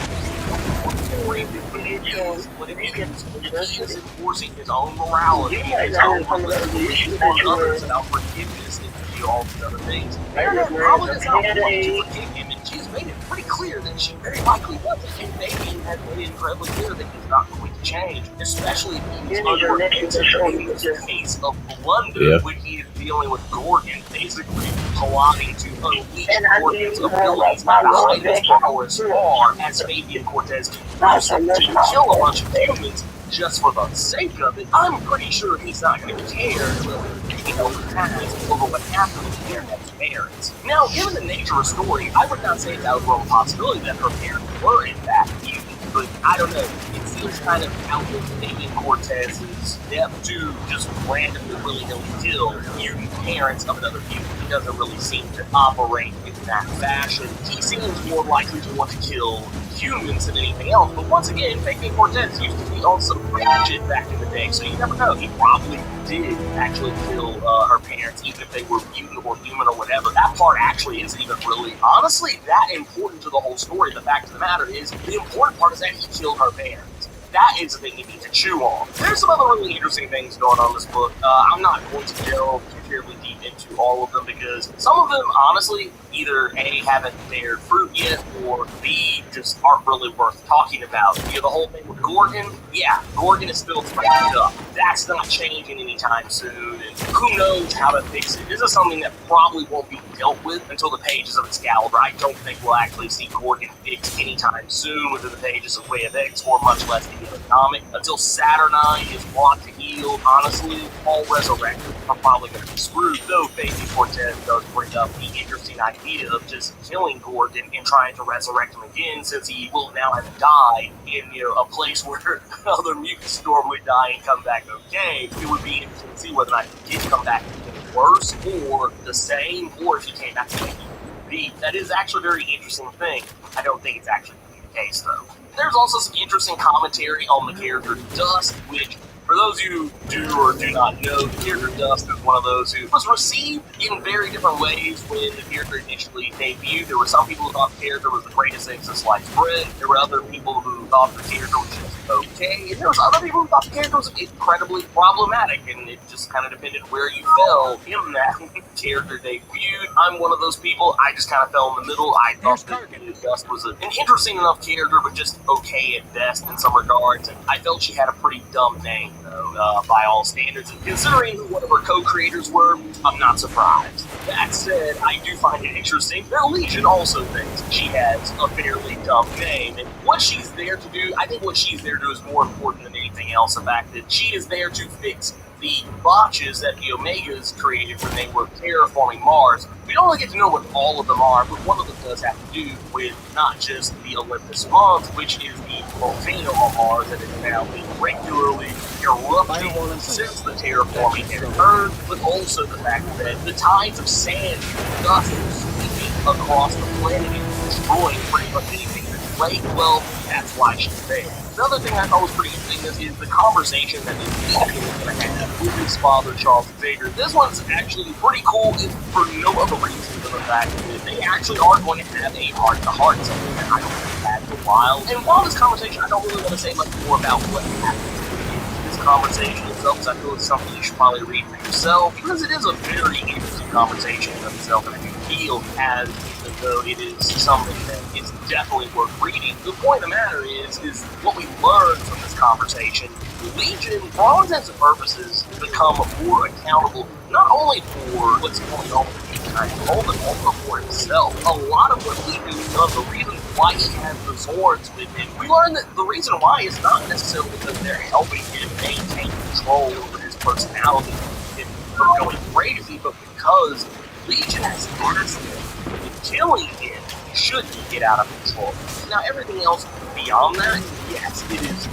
He is enforcing his own morality, his own belief on others about forgiveness and all these other things. Marinette probably does not want to forgive him, and she's made it pretty clear that she very likely doesn't, and Baby has made it incredibly clear that he's not going to change, especially if he's unrepentant in this case of blunder when he is dealing with Gorgon, basically plotting to unleash Gorgon's abilities to hide his power as far as Fabian Cortez can use him to kill a bunch of humans just for the sake of it. I'm pretty sure he's not going to care over what happened with Marinette's parents. Now, given the nature of the story, I would not say it's out of the realm of possibility that her parents were in fact mutants, but I don't know. It seems kind of out of Fabian Cortez's depth to just randomly, willy-nilly kill mutant parents of another mutant. He doesn't really seem to operate in that fashion. He seems more likely to want to kill humans than anything else, but once again, Fabian Cortez used to be on some shit back in the day, so you never know. He probably did actually kill her parents, even if they were mutant or human or whatever. That part actually isn't even really, honestly, that important to the whole story. The fact of the matter is, the important part is that he killed her parents. That is the thing you need to chew on. There's some other really interesting things going on in this book. I'm not going to delve too terribly deep into all of them, because some of them, honestly, either A, haven't bared fruit yet, or B, just aren't really worth talking about. The whole thing with Gorgon, yeah, Gorgon is still fucked up. That's not changing anytime soon, and who knows how to fix it. This is something that probably won't be dealt with until the pages of Excalibur. I don't think we'll actually see Gorgon fixed anytime soon within the pages of Way of X, or much less the other comic. Until Saturnine is brought to heel, honestly, all resurrected are probably going to be screwed, though Baby Cortez does bring up the interesting idea of just killing Gorgon and trying to resurrect him again, since he will now have died in a place where other mutants normally die and come back okay. It would be interesting to see whether or not he did come back worse or the same, or if he came back to be. That is actually a very interesting thing. I don't think it's actually the case, though. There's also some interesting commentary on the character Dust, which, for those of you who do or do not know, the character Dust is one of those who was received in very different ways when the character initially debuted. There were some people who thought the character was the greatest thing since sliced bread. There were other people who thought the character was just okay. And there was other people who thought the character was incredibly problematic, and it just kind of depended where you fell in that character debuted. I'm one of those people. I just kind of fell in the middle. I thought that Dust was an interesting enough character, but just okay at best in some regards, and I felt she had a pretty dumb name, though, by all standards. And considering who one of her co-creators were, I'm not surprised. That said, I do find it interesting that Legion also thinks she has a fairly dumb name, and what she's there to do, I think what she's there to do is more important than anything else. The fact that she is there to fix the botches that the Omegas created when they were terraforming Mars. We don't really get to know what all of them are, but one of them does have to do with not just the Olympus Mons, which is the volcano on Mars that is now being regularly erupting since the terraforming had occurred, but also the fact that the tides of sand and dust are sweeping across the planet and destroying pretty much anything that's lake. Well, that's why she's there. Another thing I thought was pretty interesting is the conversation that Legion is going to have with his father, Charles Xavier. This one's actually pretty cool for no other reason than the fact that they actually are going to have a heart-to-heart, something that I don't think had while. And while this conversation, I don't really want to say much more about what happened in this conversation itself, because I feel it's something you should probably read for yourself, because it is a very interesting conversation in itself, and I do feel as even though it is something that is definitely worth reading. The point of the matter is what we learned from this conversation. Legion, for all intents and purposes, become more accountable, not only for what's going on with the entire world, but also for himself. A lot of what Legion has done, the reason why he has the Zords with him, we learned that the reason why is not necessarily because they're helping him maintain control over his personality and from going crazy, but because Legion has asked him, and killing him should he get out of control. Now, everything else beyond that, yes, it is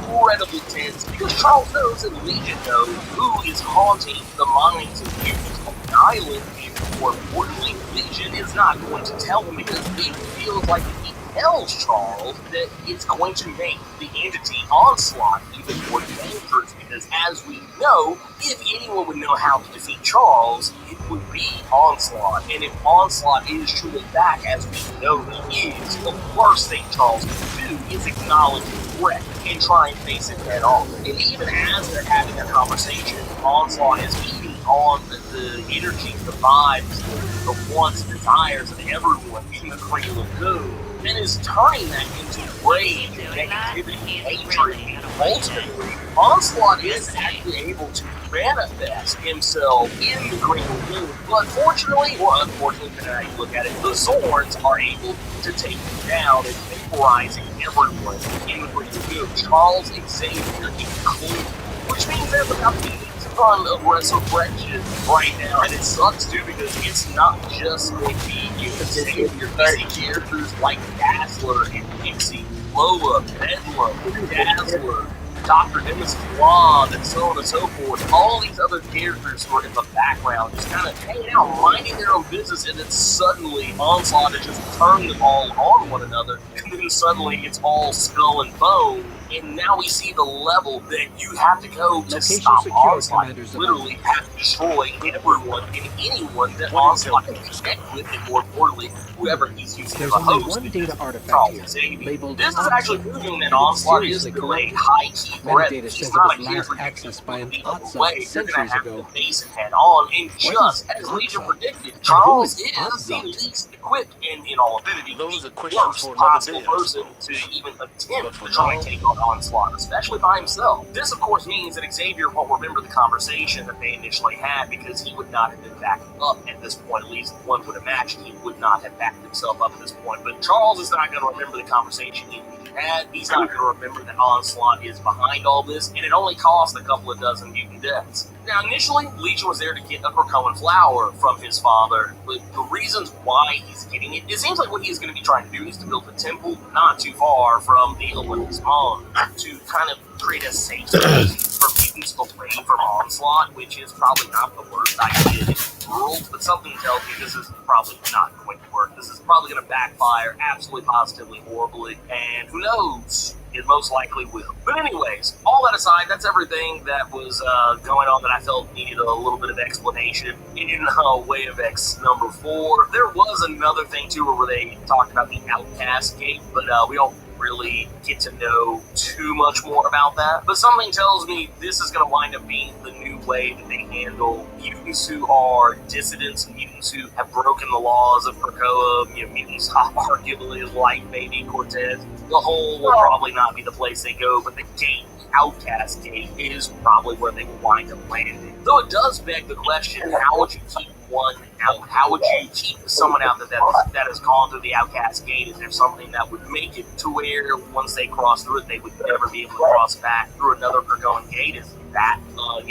incredibly tense, because Charles knows and Legion knows who is haunting the minds of humans on the island, and more importantly, Legion is not going to tell him because it feels like if he tells Charles that it's going to make the entity Onslaught even more dangerous, because as we know, if anyone would know how to defeat Charles, it would be Onslaught, and if Onslaught is truly back as we know he is, the worst thing Charles can do is acknowledge the threat and try and face it head on. And even as they're having a conversation, Onslaught is feeding on the energy, the vibes, the wants, desires of everyone in the Green Lagoon, and is turning that into rage and negativity, hatred, and ultimately, Onslaught is actually able to manifest himself in the Green Lagoon. But unfortunately, or unfortunately, depending on how you look at it, the Zords are able to take him down and vaporizing everyone in the Green Lagoon. Charles Xavier included, which means there's about to be a ton of resurrection right now, and it sucks too because it's not just going to be you and Xavier. You see characters like Dazzler and Pixie, Lola, Bedlam, Dazzler, Dr. Nemesis Blonde, and so on and so forth. All these other characters who are in the background just kind of hanging out, minding their own business, and then suddenly Onslaught has just turned them all on one another, and then suddenly it's all skull and bone. And now we see the level that you have to go to stop Onslaught. You literally have to destroy everyone and anyone that Onslaught can connect with, and more importantly, whoever he's using as a host. One data artifact Charles here, Xavier. labeled This is actually proving that Onslaught is still a high-key threat. Metadata He's says it not was a kid last for you accessed by an to Otsa away. You're going to centuries have ago. to face it head-on, and just as Legion predicted, Charles is the least equipped, and in all affinity, Those the are questions worst for another possible day, I person to suppose. even But attempt for to try and now- take on Onslaught, especially by himself. This, of course, means that Xavier won't remember the conversation that they initially had, because he would not have been backed up at this point. At least one would imagine he would not have backed himself up at this point. But Charles is not going to remember the conversation he had. He's not going to remember that Onslaught is behind all this, and it only cost a couple of dozen mutant deaths. Now, initially, Legion was there to get a Krakoan flower from his father, but the reasons why he's getting it, it seems like what he's going to be trying to do is to build a temple not too far from the Olympus Mons to kind of create a safe space for mutants away from Onslaught, which is probably not the worst idea in the world, but something tells me this is probably not going to work. This is probably going to backfire absolutely positively horribly, and who knows? It most likely will. But anyways, all that aside, that's everything that was going on that I felt needed a little bit of explanation. In Way of X number 4, there was another thing too where they talked about the Outcast Gate, but we don't really get to know too much more about that. But something tells me this is going to wind up being the new way that they handle mutants who are dissidents, mutants who have broken the laws of Krakoa, mutants arguably like maybe Cortez. The hole will probably not be the place they go, but the gate, the Outcast Gate, is probably where they will wind up landing. Though it does beg the question, how would you keep one out? How would you keep someone out that has gone through the Outcast Gate? Is there something that would make it to where once they cross through it, they would never be able to cross back through another Krakoan gate? Is that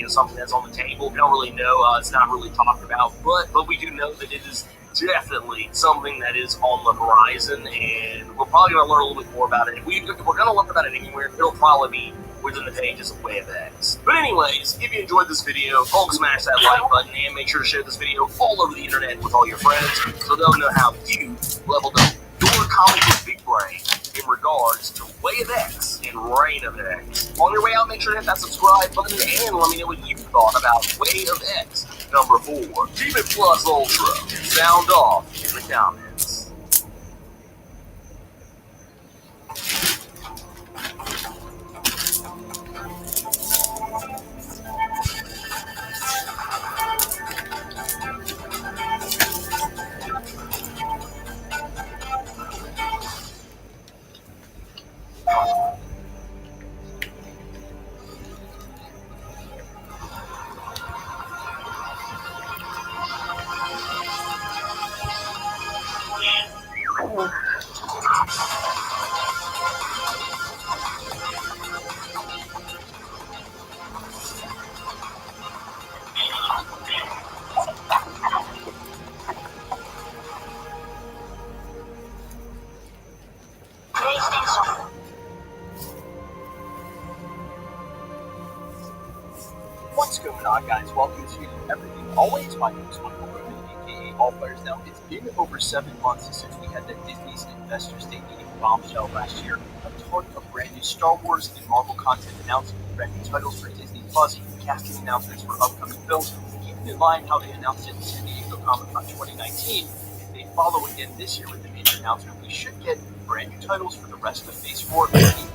something that's on the table? We don't really know. It's not really talked about, but we do know that it is definitely something that is on the horizon, and we're probably going to learn a little bit more about it. If we're going to learn about it anywhere, it'll probably be within the pages of Way of X. But anyways, if you enjoyed this video, folks, smash that like button, and make sure to share this video all over the internet with all your friends, so they'll know how you leveled up your comic book big brain in regards to Way of X and Reign of X. On your way out, make sure to hit that subscribe button, and let me know what you thought about Way of X number 4. Keep it plus ultra. Sound off in the comments. on, guys? Welcome to Everything Always. My name is Michael Roman, aka All Players. Now, it's been over 7 months since we had the Disney's Investors Day meeting bombshell last year. A ton of brand new Star Wars and Marvel content announced, brand new titles for Disney Plus, casting announcements for upcoming films. Keeping in mind how they announced it in San Diego Comic-Con 2019, if they follow again this year with the major announcement, we should get brand new titles for the rest of Phase 4 of Disney.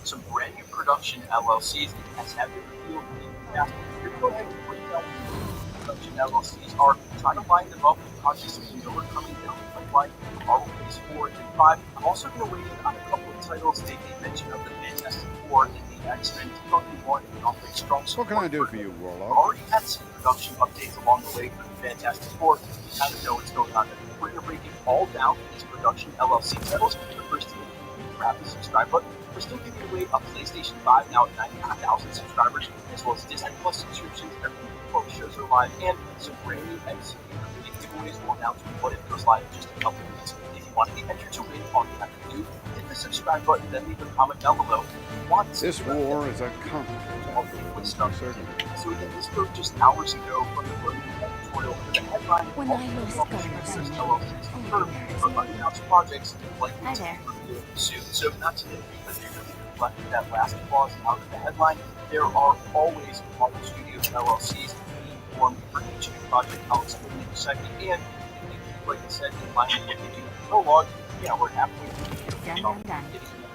Some brand new production LLCs as have been revealed in the past. Here we go ahead and break down what production LLCs are, trying to line them up with projects we know are coming down the pipeline for Marvel Phase 4 and 5. I'm also going to weigh in on a couple of titles they mentioned of the Fantastic Four and the X-Men 2021 and offering strong support. What can I do for you, Warlock? Already had some production updates along the way for the Fantastic Four. You kind of know what's going on there. We're going to break it all down for these production LLC titles. The first thing, grab the subscribe button. We're still giving away a PlayStation 5 now at 99,000 subscribers, as well as Disney Plus subscriptions every week before the shows are live, and some brand new MCU related giveaways will announce what it goes live in just a couple of weeks. If you want to be entered to win, all you have to do, hit the subscribe button, then leave a comment down below. This war is a complicated stuff. So again, this broke just hours ago from the Roman editorial under the headline When I lost unannounced projects likely to be revealed soon. So not today, because you're going to be reflecting that last clause out of the headline. There are always Marvel Studios LLCs being formed for each new project. I'll explain in a second. And like I said, in line with what we do in the prologue, yeah, we're halfway through getting another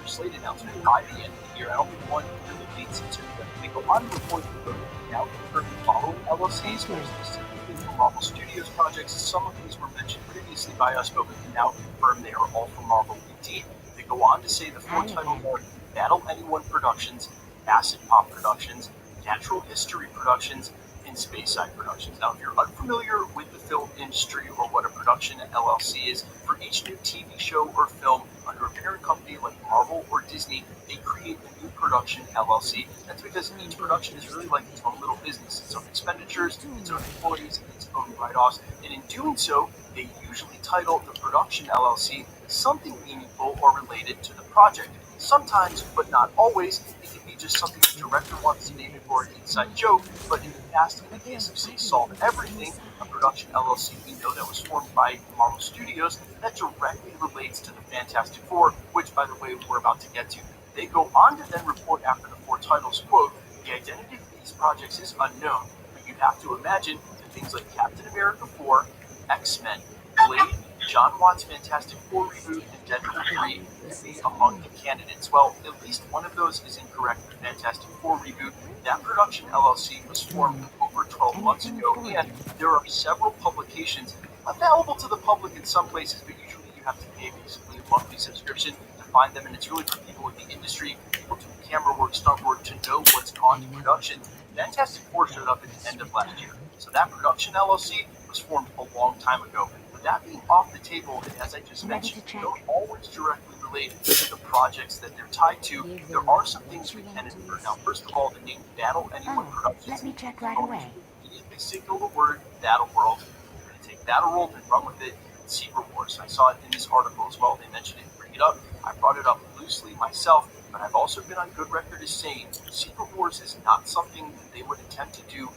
slate announcement by the end of the year. I don't think one really leads into it. They go on to report that now confirmed the following LLCs, specifically for Marvel Studios projects. Some of these were mentioned previously by us, but we can now confirm they are all from Marvel indeed. They go on to say the 4 titles are Battle Anyone Productions, Acid Pop Productions, Natural History Productions, and Speyside Productions. Now, if you're unfamiliar with the film industry or what a production LLC is, for each new TV show or film under a parent company like Marvel or Disney, they create a new production LLC. That's because each production is really like its own little business, its own expenditures, its own employees, its own write-offs, and in doing so, they usually title the production LLC something meaningful or related to the project. Sometimes, but not always, it can be just something the director wants to name it for an inside joke, but in the past, in the case of, say, Solve Everything, a production LLC we know that was formed by Marvel Studios, that directly relates to the Fantastic Four, which, by the way, we're about to get to. They go on to then report after the 4 titles, quote, the identity of these projects is unknown, but you'd have to imagine that things like Captain America 4, X-Men, Blade, John Watts' Fantastic Four reboot, and Deadpool 3 would be among the candidates. Well, at least one of those is incorrect. The Fantastic Four reboot, that production LLC was formed over 12 months ago, and there are several publications available to the public in some places, but usually you have to pay basically a monthly subscription to find them, and it's really for people in the industry, people doing camera work, stunt work, to know what's gone to production. Fantastic Four showed up at the end of last year, so that production LLC was formed a long time ago. That being off the table, and as I just mentioned, they don't always directly relate to the projects that they're tied to. There are some things we can infer. Now, first of all, the name Battle Anyone Productions. Let me check right away. Immediately signal the word Battle World. We're going to take Battle World and run with it. Secret Wars. I saw it in this article as well. They mentioned it. Bring it up. I brought it up loosely myself, but I've also been on good record as saying Secret Wars is not something that they would attempt to do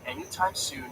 anytime soon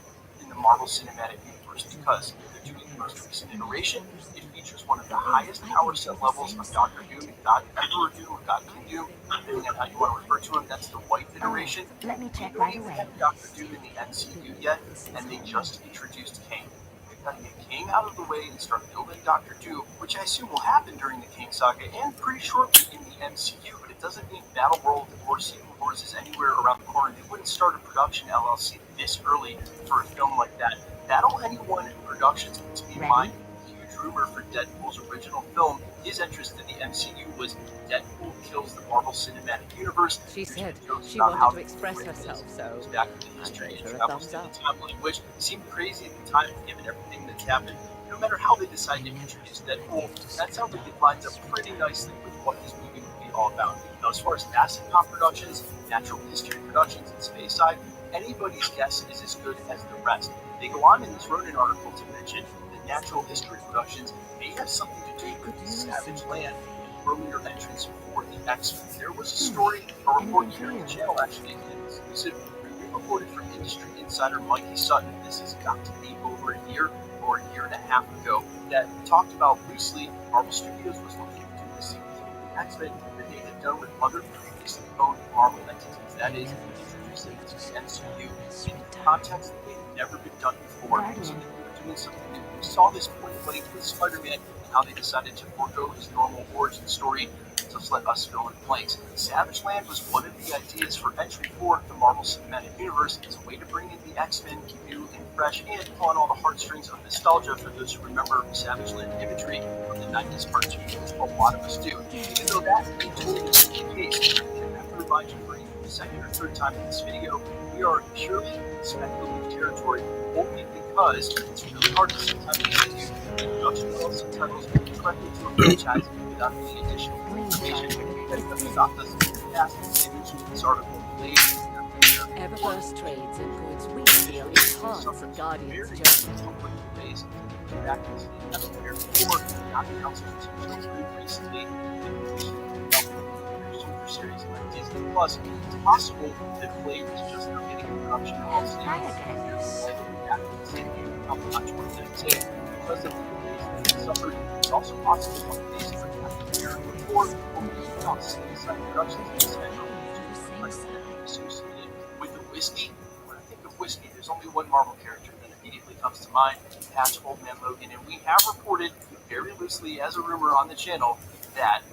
in the Marvel Cinematic Universe, because they're doing the most recent iteration. It features one of the highest power set levels of Doctor Doom, God Emperor Doom, or God King Doom, depending on how you want to refer to him. That's the white iteration. Let me check We right don't even away. have Doctor Doom in the MCU yet, and they just introduced Kang. We've got to get Kang out of the way and start building Doctor Doom, which I assume will happen during the Kang saga and pretty shortly in the MCU, but it doesn't mean Battle World or Secret Wars is anywhere around the corner. They wouldn't start a production LLC this early for a film like that. Battle Anyone Productions, to be in mind, a huge rumor for Deadpool's original film. His interest in the MCU was Deadpool kills the Marvel Cinematic Universe. She said she about wanted how to express herself, so back into history and travels to the timeline, which seemed crazy at the time, given everything that's happened. No matter how they decide to introduce Deadpool, that sounds like it lines up pretty nicely with what this movie would be all about. Now, as far as Acid Pop Productions, Natural History Productions, and Speyside, anybody's guess is as good as the rest. They go on in this Ronin article to mention that Natural History Productions may have something to do with Savage Land. earlier entries for the X-Men. There was a story, a report here on the channel actually, an exclusive re-reported from industry insider Mikey Sutton. This has got to be over a year or a year and a half ago, that talked about loosely Marvel Studios was looking to do a sequel to the X-Men that they had done with other previously owned Marvel entities. That is, introducing it to the MCU in context that they had never been done before. So they were doing something new. We saw this point blank with Spider-Man and how they decided to forego his normal origin story to let us fill in the blanks. Savage Land was one of the ideas for entry for the Marvel Cinematic Universe as a way to bring in the X-Men new and fresh and pull on all the heartstrings of nostalgia for those who remember Savage Land imagery from the 90s cartoon, which a lot of us do. Even though that may totally be the case, I have to remind you for the second or third time in this video, we are purely speculative territory only because it's really hard to sometimes continue the production of subtitles directly to a franchise without any additional information. That has stopped us in the past. Maybe this article played Eververse trades in goods we feel enhance a Guardian's journey. ways back into the atmosphere or not announced until recently series like Disney Plus. It's possible that Blade is just now getting production house because of the delays that suffered. It's also possible one of these are before we not seeing side productions in this associated with the whiskey. When I think of whiskey, there's only one Marvel character that immediately comes to mind, Patch Old Man Logan, and we have reported very loosely as a rumor on the channel that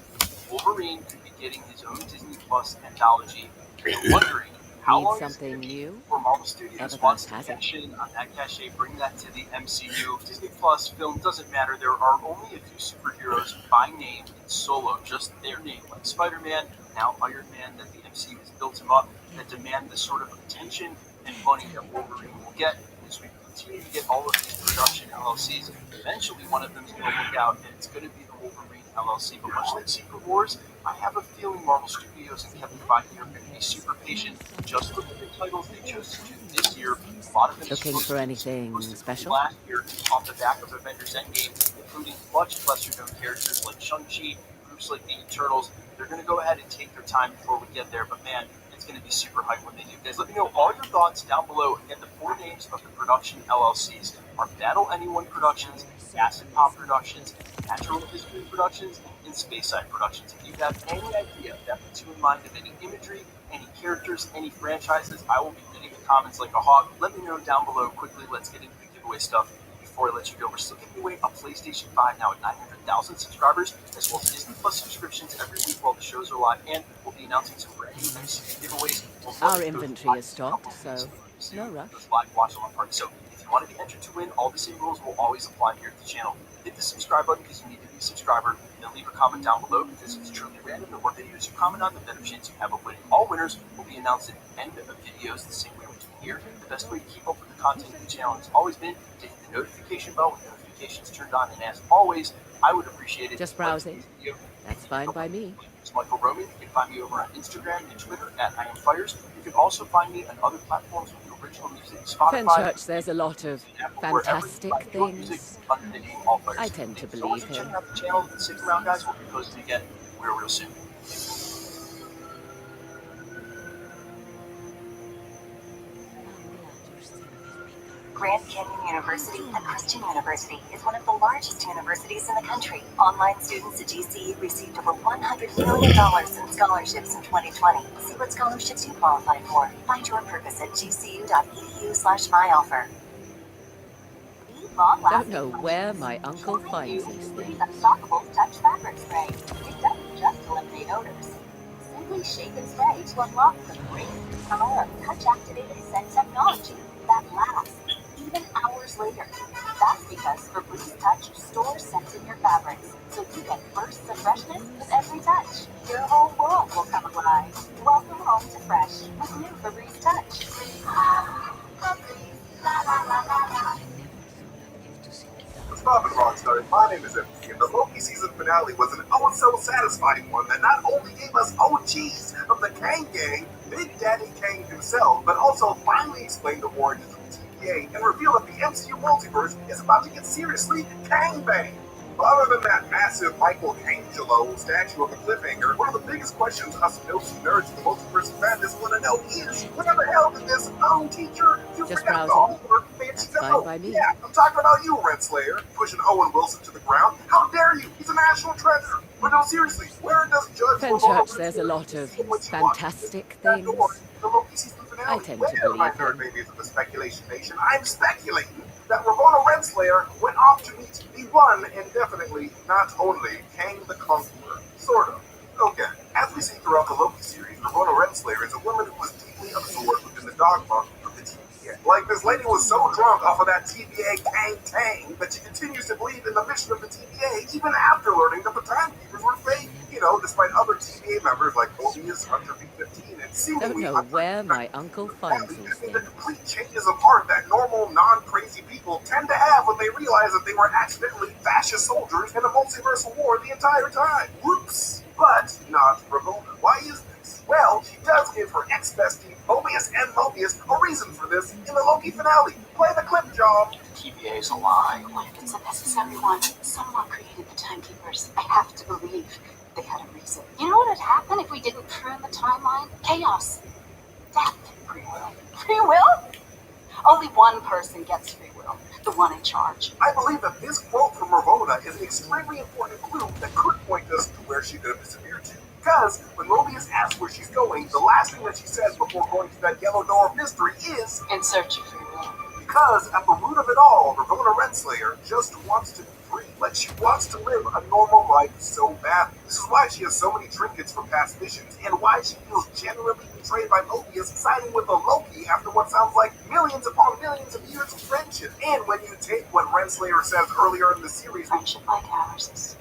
Wolverine could be getting his own Disney Plus anthology. We're wondering how long is it new for Marvel Studios wants to cash in on that cachet, bring that to the MCU. Disney Plus film doesn't matter. There are only a few superheroes by name in solo, just their name, like Spider-Man, now Iron Man, that the MCU has built him up, that demand the sort of attention and money that Wolverine will get as we continue to get all of these production LLCs. Eventually, one of them is going to look out, and it's going to be the Wolverine LLC. But much like Secret Wars, I have a feeling Marvel Studios and Kevin Feige are going to be super patient. Just look at the titles they chose to do this year. A lot of them Looking for anything special? last year off the back of Avengers Endgame, including much lesser-known characters like Shang-Chi, groups like the Eternals. They're going to go ahead and take their time before we get there, but man, it's going to be super hype when they do. Guys, let me know all your thoughts down below. Again, the four names of the production LLCs are Battle Anyone Productions, Acid Pop Productions, Natural History Productions, and Space Side Productions. If you have any idea that puts you in mind of any imagery, any characters, any franchises, I will be reading the comments like a hawk. Let me know down below quickly. Let's get into the giveaway stuff. Before I let you go, we're still giving away a PlayStation 5 now at 900,000 subscribers, as well as Disney Plus subscriptions every week while the shows are live, and we'll be announcing some brand new MCU giveaways. Our inventory is stocked, so no rush. Live watch along party. So if you want to be entered to win, all the same rules will always apply here at the channel. Hit the subscribe button because you need to be a subscriber, and then leave a comment down below because it's truly random. The more videos you comment on, the better chance you have of winning. All winners will be announced at the end of videos the same way we're doing here. The best way to keep up with the content of the channel has always been to hit the notification bell with notifications turned on, and as always, I would appreciate it. Just browsing. That's fine by me. It's Michael Roman. You can find me over on Instagram and Twitter at IamFires. You can also find me on other platforms with the original music, Spotify. Fenchurch, there's a lot of fantastic things. I tend to believe him. Check out the channel and stick around, guys. We'll be posting again real soon. Grand Canyon University, a Christian university, is one of the largest universities in the country. Online students at GCU received over $100 million in scholarships in 2020. See what scholarships you qualify for. Find your purpose at gcu.edu/myoffer. Don't know where my uncle finds these things. Unstoppable touch fabric spray. It doesn't just eliminate odors. Simply shake and spray to unlock the great power of touch-activated scent technology that lasts even hours later. That's because Febreze Touch stores scents in your fabrics, so you get bursts of freshness with every touch. Your whole world will come alive. Welcome home to Fresh with new Febreze Touch. Febreze, la la la la la. What's poppin', Rockstar? My name is MP, and the Loki season finale was an so satisfying one that not only gave us OGs of the Kang Gang, Big Daddy Kang himself, but also finally explained the origins of TVA and revealed that the MCU multiverse is about to get seriously Kang-banged. Other than that massive Michelangelo statue of the cliffhanger, one of the biggest questions us milky nerds in the multiverse madness want to know is, where the hell did this teacher you Just forget the browsing. homework fancy That's fine by me. Yeah, I'm talking about you, Renslayer, pushing Owen Wilson to the ground. How dare you? He's a national treasure. But no, seriously, where does Judge Fenchurch says a lot of fantastic things. I tend to Where, my believe nerd him. babies of the Speculation Nation, I'm speculating that Ramona Renslayer went off to meet the one and definitely not only Kang the Conqueror. Sort of. Okay. As we see throughout the Loki series, Ramona Renslayer is a woman who was deeply absorbed within the dogma of the TVA. Like, this lady was so drunk off of that TVA Kang Tang that she continues to believe in the mission of the TVA even after learning that the timekeepers were fake. You know, despite other TVA members like Mobius, Hunter B-15, and Don't seemingly know where my uncle finds these the things. complete changes of heart that normal, non-crazy people tend to have when they realize that they were accidentally fascist soldiers in a multiversal war the entire time. Whoops! But not Ramona. Why is this? Well, she does give her ex-bestie, Mobius and Mobius, a reason for this in the Loki finale. Play the clip, John. TBA's a lie. What if it's a necessary one? Someone created the timekeepers. I have to believe they had a reason. You know what would happen if we didn't prune the timeline? Chaos. Death. Free will. Free will? Only one person gets free will. The one in charge. I believe that this quote from Ramona is an extremely important clue that could point us to where she could have disappeared to. Because when Mobius asks where she's going, the last thing that she says before going to that yellow door of mystery is, In search of free will. because at the root of it all, Ramona Renslayer just wants to be free. Like, she wants to live a normal life so badly. This is why she has so many trinkets from past missions, and why she feels generally betrayed by Mobius, siding with a Loki after what sounds like millions upon millions of years of friendship. And when you take what Renslayer says earlier in the series, Friendship like ours is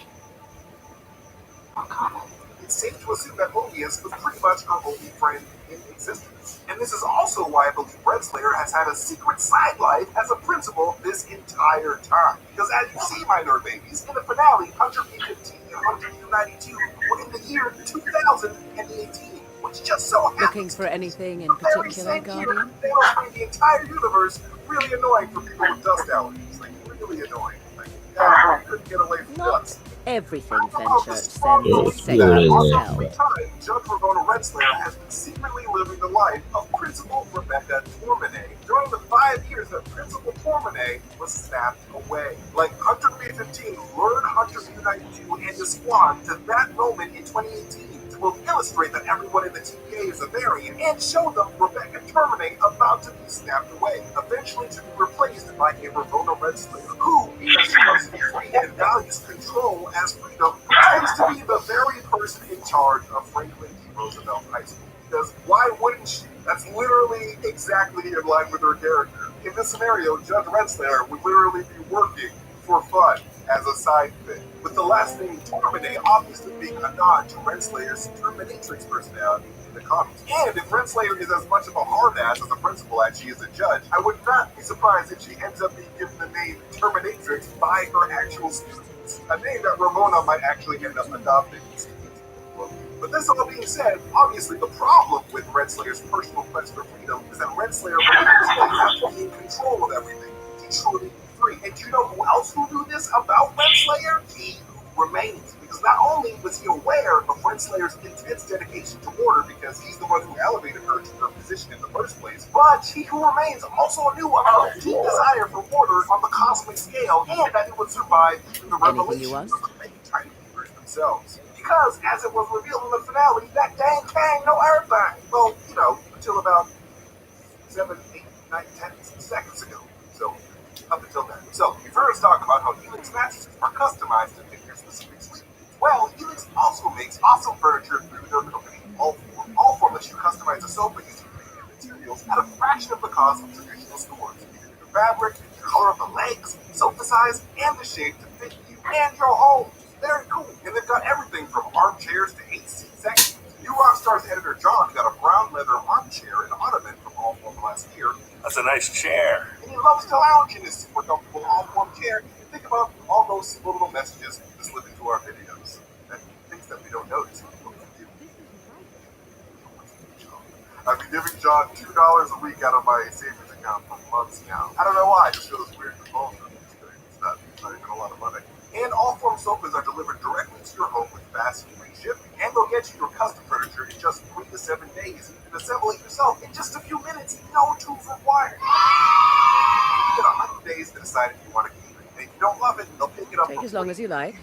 more common. it's safe to assume that Mobius was pretty much her only friend in existence. And this is also why I believe Renslayer has had a secret side life as a principal this entire time. Because as you see, my nerd babies, in the finale, Hunter B-15 and Hunter U-92 were in the year 2018, which just so happens Looking for anything in very particular, same year Guardian? Thanos made the entire universe really annoying for people with dust allergies. Like, really annoying. Like, yeah, couldn't get away from dust. Everything Fenchurch Yeah, sends it's is good safe in as there. hell. Time, Judge Ramona Renslayer has been secretly living the life of Principal Rebecca Tormenay during the 5 years that Principal Tormenay was snapped away. Like, Hunter B-15 lured Hunter U-92 and his squad to that moment in 2018 to both illustrate that everyone in the TVA is a variant and show them Rebecca Terminate about to be snapped away, eventually to be replaced by a Ramona Renslayer, who, because she loves to be free and values control as freedom, tends to be the very person in charge of Franklin D. Roosevelt High School. Because why wouldn't she? That's literally exactly in line with her character. In this scenario, Judge Renslayer would literally be working for fun as a side thing, with the last name Terminator obviously being a nod to Renslayer's Terminatrix personality in the comics. And if Renslayer is as much of a hard ass as a principal as she is a judge, I would not be surprised if she ends up being given the name Terminatrix by her actual students, a name that Ramona might actually end up adopting. But this all being said, obviously the problem with Renslayer's personal quest for freedom is that Renslayer believes that he has to be in control of everything to truly be free. And do you know who else who knew this about Renslayer? He who remains. Because not only was he aware of Renslayer's intense dedication to order, because he's the one who elevated her to her position in the first place, but he who remains also knew of her deep desire for order on the cosmic scale, and that it would survive even the revelation of the fake timekeepers themselves. Because, as it was revealed in the finale, that dang Kang know everything. Well, you know, until about 7, 8, 9, 10 seconds ago. So, up until then. So, you've heard us talk about how Helix mattresses are customized to fit your specific sleep needs. Well, Helix also makes awesome furniture through their company, Allform. Allform lets you customize a sofa using premium materials at a fraction of the cost of traditional stores. You can do the fabric, the color of the legs, sofa size, and the shape to fit you and your home. Very cool. And they've got everything from armchairs to 8-seat sections. New Rockstar's editor John got a brown leather armchair and ottoman from Allform last year. That's a nice chair. And he loves to lounge in his super comfortable Allform chair and think about all those subliminal messages that slip into our videos. And things that we don't notice. I've been giving John $2 a week out of my savings account for months now. I don't know why, I just feel this weird compulsion. It's not even a lot of money. And all form sofas are delivered directly to your home with fast and free shipping. And they'll get you your custom furniture in just 3 to 7 days. You can assemble it yourself in just a few minutes. No tools required. You get 100 days to decide if you want to keep it. And if you don't love it, they'll pick it up Take for as long free. as you like.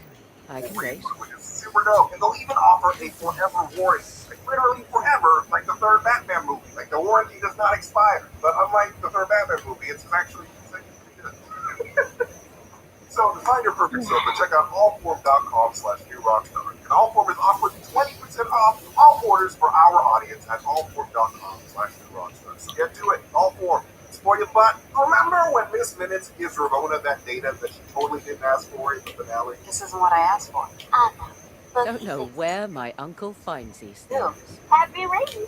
I can wait. Which is super dope. And they'll even offer a forever warranty. Like literally forever, like the third Batman movie. Like the warranty does not expire. But unlike the third Batman movie, it's actually pretty good. So to find your perfect sofa, check out allform.com/newrockstar. And Allform is offering 20% off all orders for our audience at allform.com/newrockstar. So get to it. Allform. Spoil your butt. Remember when Miss Minutes gives Ramona that data that she totally didn't ask for in the finale? This isn't what I asked for. Don't know where my uncle finds these things. Happy rain.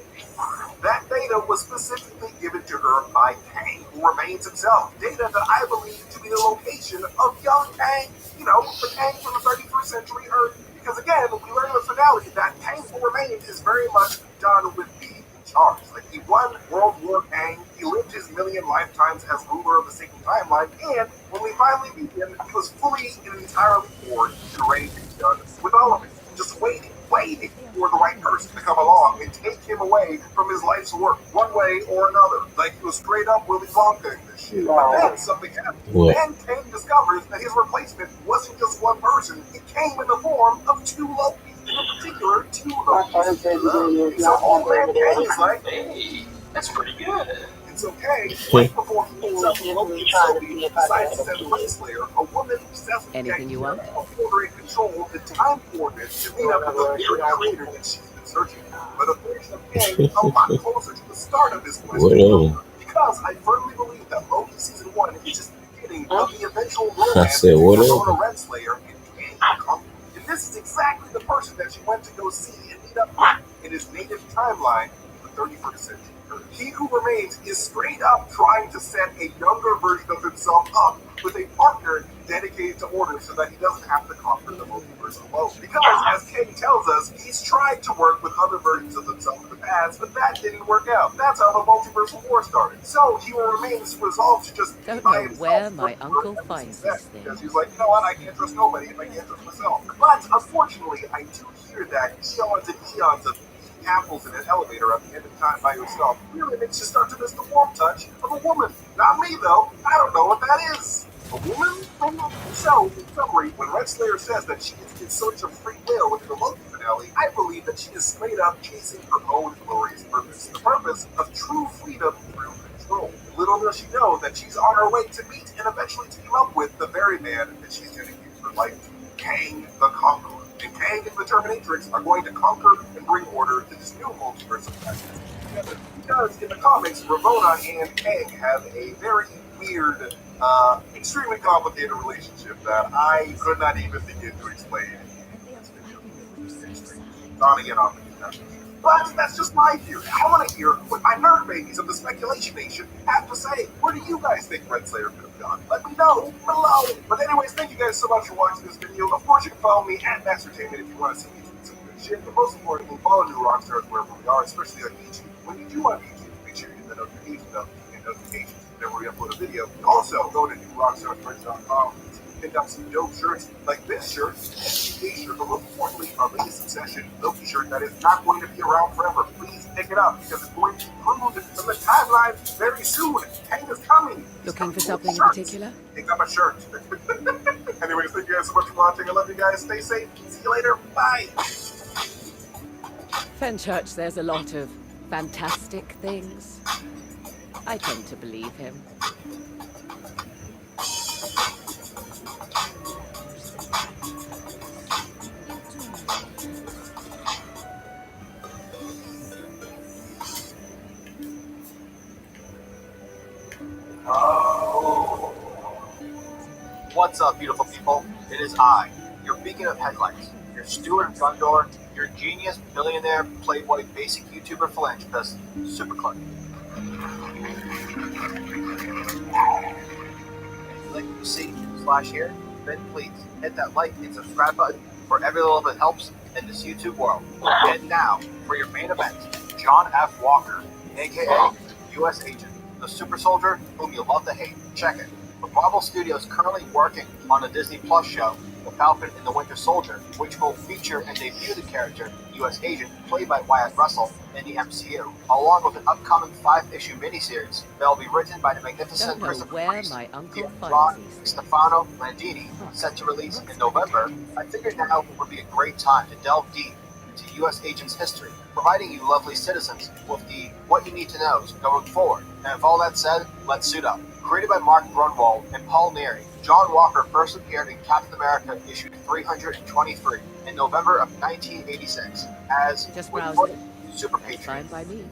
That data was specifically given to her by Kang, who remains himself. Data that I believe to be the location of young Kang. You know, the Kang from the 31st century Earth. Because again, we learned in the finale that Kang who remains is very much done with being in charge. Like he won World War Kang, he lived his million lifetimes as ruler of the sacred timeline, and when we finally meet him, he was fully and entirely bored and ready to be done with all of it. Just waiting for the right person to come along and take him away from his life's work, one way or another. Like he was straight up Willy Wonka in this shit. But then something happened. What? Then Kang discovers that his replacement wasn't just one person, it came in the form of 2 Lokis. And in particular, 2 Lokis. So old man Kang's like, Hey, that's pretty good. it's okay. Right before he meets up with Loki and Sylvie, he decides to send Renslayer, a woman obsessed with Anything you want? order and control the time coordinates to meet up with the very creator that she's been searching for. But a version of Kang a lot closer to the start of this quest. Whatever. Because I firmly believe that Loki Season 1 is just the beginning of the eventual I romance said, between whatever. Ramona Renslayer and Kang the Conqueror. And this is exactly the person that she went to go see and meet up with in his native timeline, the 31st century. He who remains is straight up trying to set a younger version of himself up with a partner dedicated to order so that he doesn't have to conquer the multiverse alone. Because, as Kang tells us, he's tried to work with other versions of himself in the past, but that didn't work out. That's how the multiversal war started. So he remains resolved to just Don't by know himself where for my uncle every finds success, these because things. he's like, you know what, I can't trust nobody if I can't trust myself. But unfortunately, I do hear that eons and eons of apples in an elevator at the end of time by yourself really makes you start to miss the warm touch of a woman. Not me, though. I don't know what that is. A woman? So, in summary, when Renslayer says that she is in search of free will in the Loki finale, I believe that she is straight up chasing her own glorious purpose. The purpose of true freedom through control. Little does she know that she's on her way to meet and eventually team up with the very man that she's dedicated her life to, Kang the Conqueror. And Kang and the Terminatrix are going to conquer and bring order to this new multiverse of madness together. Because in the comics, Ramona and Kang have a very weird, extremely complicated relationship that I could not even begin to explain. On again, on again. But that's just my theory. I want to hear what my nerd babies of the Speculation Nation have to say. Where do you guys think Renslayer could have gone? Let me know below. But anyways, thank you guys so much for watching this video. Of course, you can follow me at Maxtertainment if you want to see me do some good shit. But most importantly, follow New Rockstars wherever we are, especially on YouTube. When you do on YouTube, make sure you hit the notification bell and notifications whenever we upload a video. Also, go to newrockstarsmerch.com. Pick up some dope shirts like this shirt, SGK shirt, but most importantly, our latest obsession, Loki shirt that is not going to be around forever. Please pick it up because it's going to be removed from the timeline very soon. Kang is coming. Looking for something in particular? Pick up a shirt. Anyways, thank you guys so much for watching. I love you guys. Stay safe. See you later. Bye. Fenchurch, there's a lot of fantastic things. I tend to believe him. What's up, beautiful people? It is I, your beacon of headlights, your steward of Gundor, your genius, billionaire, playboy, basic YouTuber, philanthropist, Super Clark. If you like what you see, /here, then please hit that like and subscribe button for every little bit helps in this YouTube world. And now, for your main event, John F. Walker, aka U.S. Agent, the super soldier whom you love to hate. Check it. But Marvel Studios currently working on a Disney Plus show The Falcon and the Winter Soldier, which will feature and debut the character, U.S. Agent, played by Wyatt Russell, in the MCU, along with an upcoming 5-issue miniseries that will be written by the magnificent Don't know Christopher where Priest, my uncle Ron finds these things. Stefano Landini, set to release in November. I figured now would be a great time to delve deep into U.S. Agent's history, providing you lovely citizens with the what you need to know going forward. And with all that said, let's suit up. Created by Mark Grunwald and Paul Neary, John Walker first appeared in Captain America issue 323 in November of 1986 as Just with browsing. Super That's Patriot. fine by me.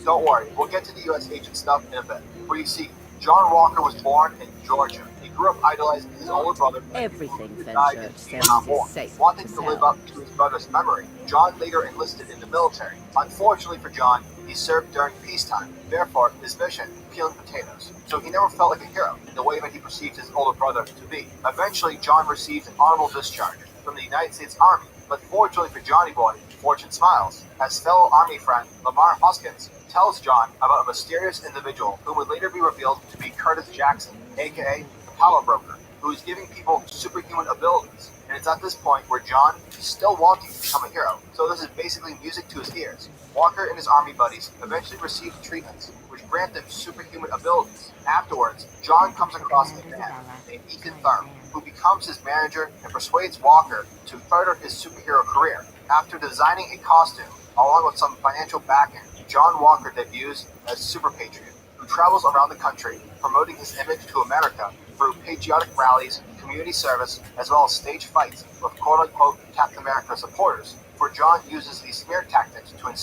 Don't worry, we'll get to the U.S. Agent stuff in a bit. Where you see, John Walker was born in Georgia. He grew up idolizing his older brother, Everything who died in Fenchurch says Vietnam War. is safe Wanting to to live sell. up to his brother's memory, John later enlisted in the military. Unfortunately for John, he served during peacetime. Therefore, his mission, peeling potatoes. So he never felt like a hero in the way that he perceived his older brother to be. Eventually, John received an honorable discharge from the United States Army. But fortunately for Johnny Boy, fortune smiles, as fellow Army friend Lamar Hoskins tells John about a mysterious individual who would later be revealed to be Curtis Jackson, aka the Power Broker, who is giving people superhuman abilities. And it's at this point where John is still wanting to become a hero, so this is basically music to his ears. Walker and his army buddies eventually receive treatments, which grant them superhuman abilities. Afterwards, John comes across a man named Ethan Thurm, who becomes his manager and persuades Walker to further his superhero career. After designing a costume, along with some financial backing, John Walker debuts as Super Patriot, who travels around the country promoting his image to America through patriotic rallies, community service, as well as stage fights with quote-unquote Captain America supporters, where John uses these smear tactics to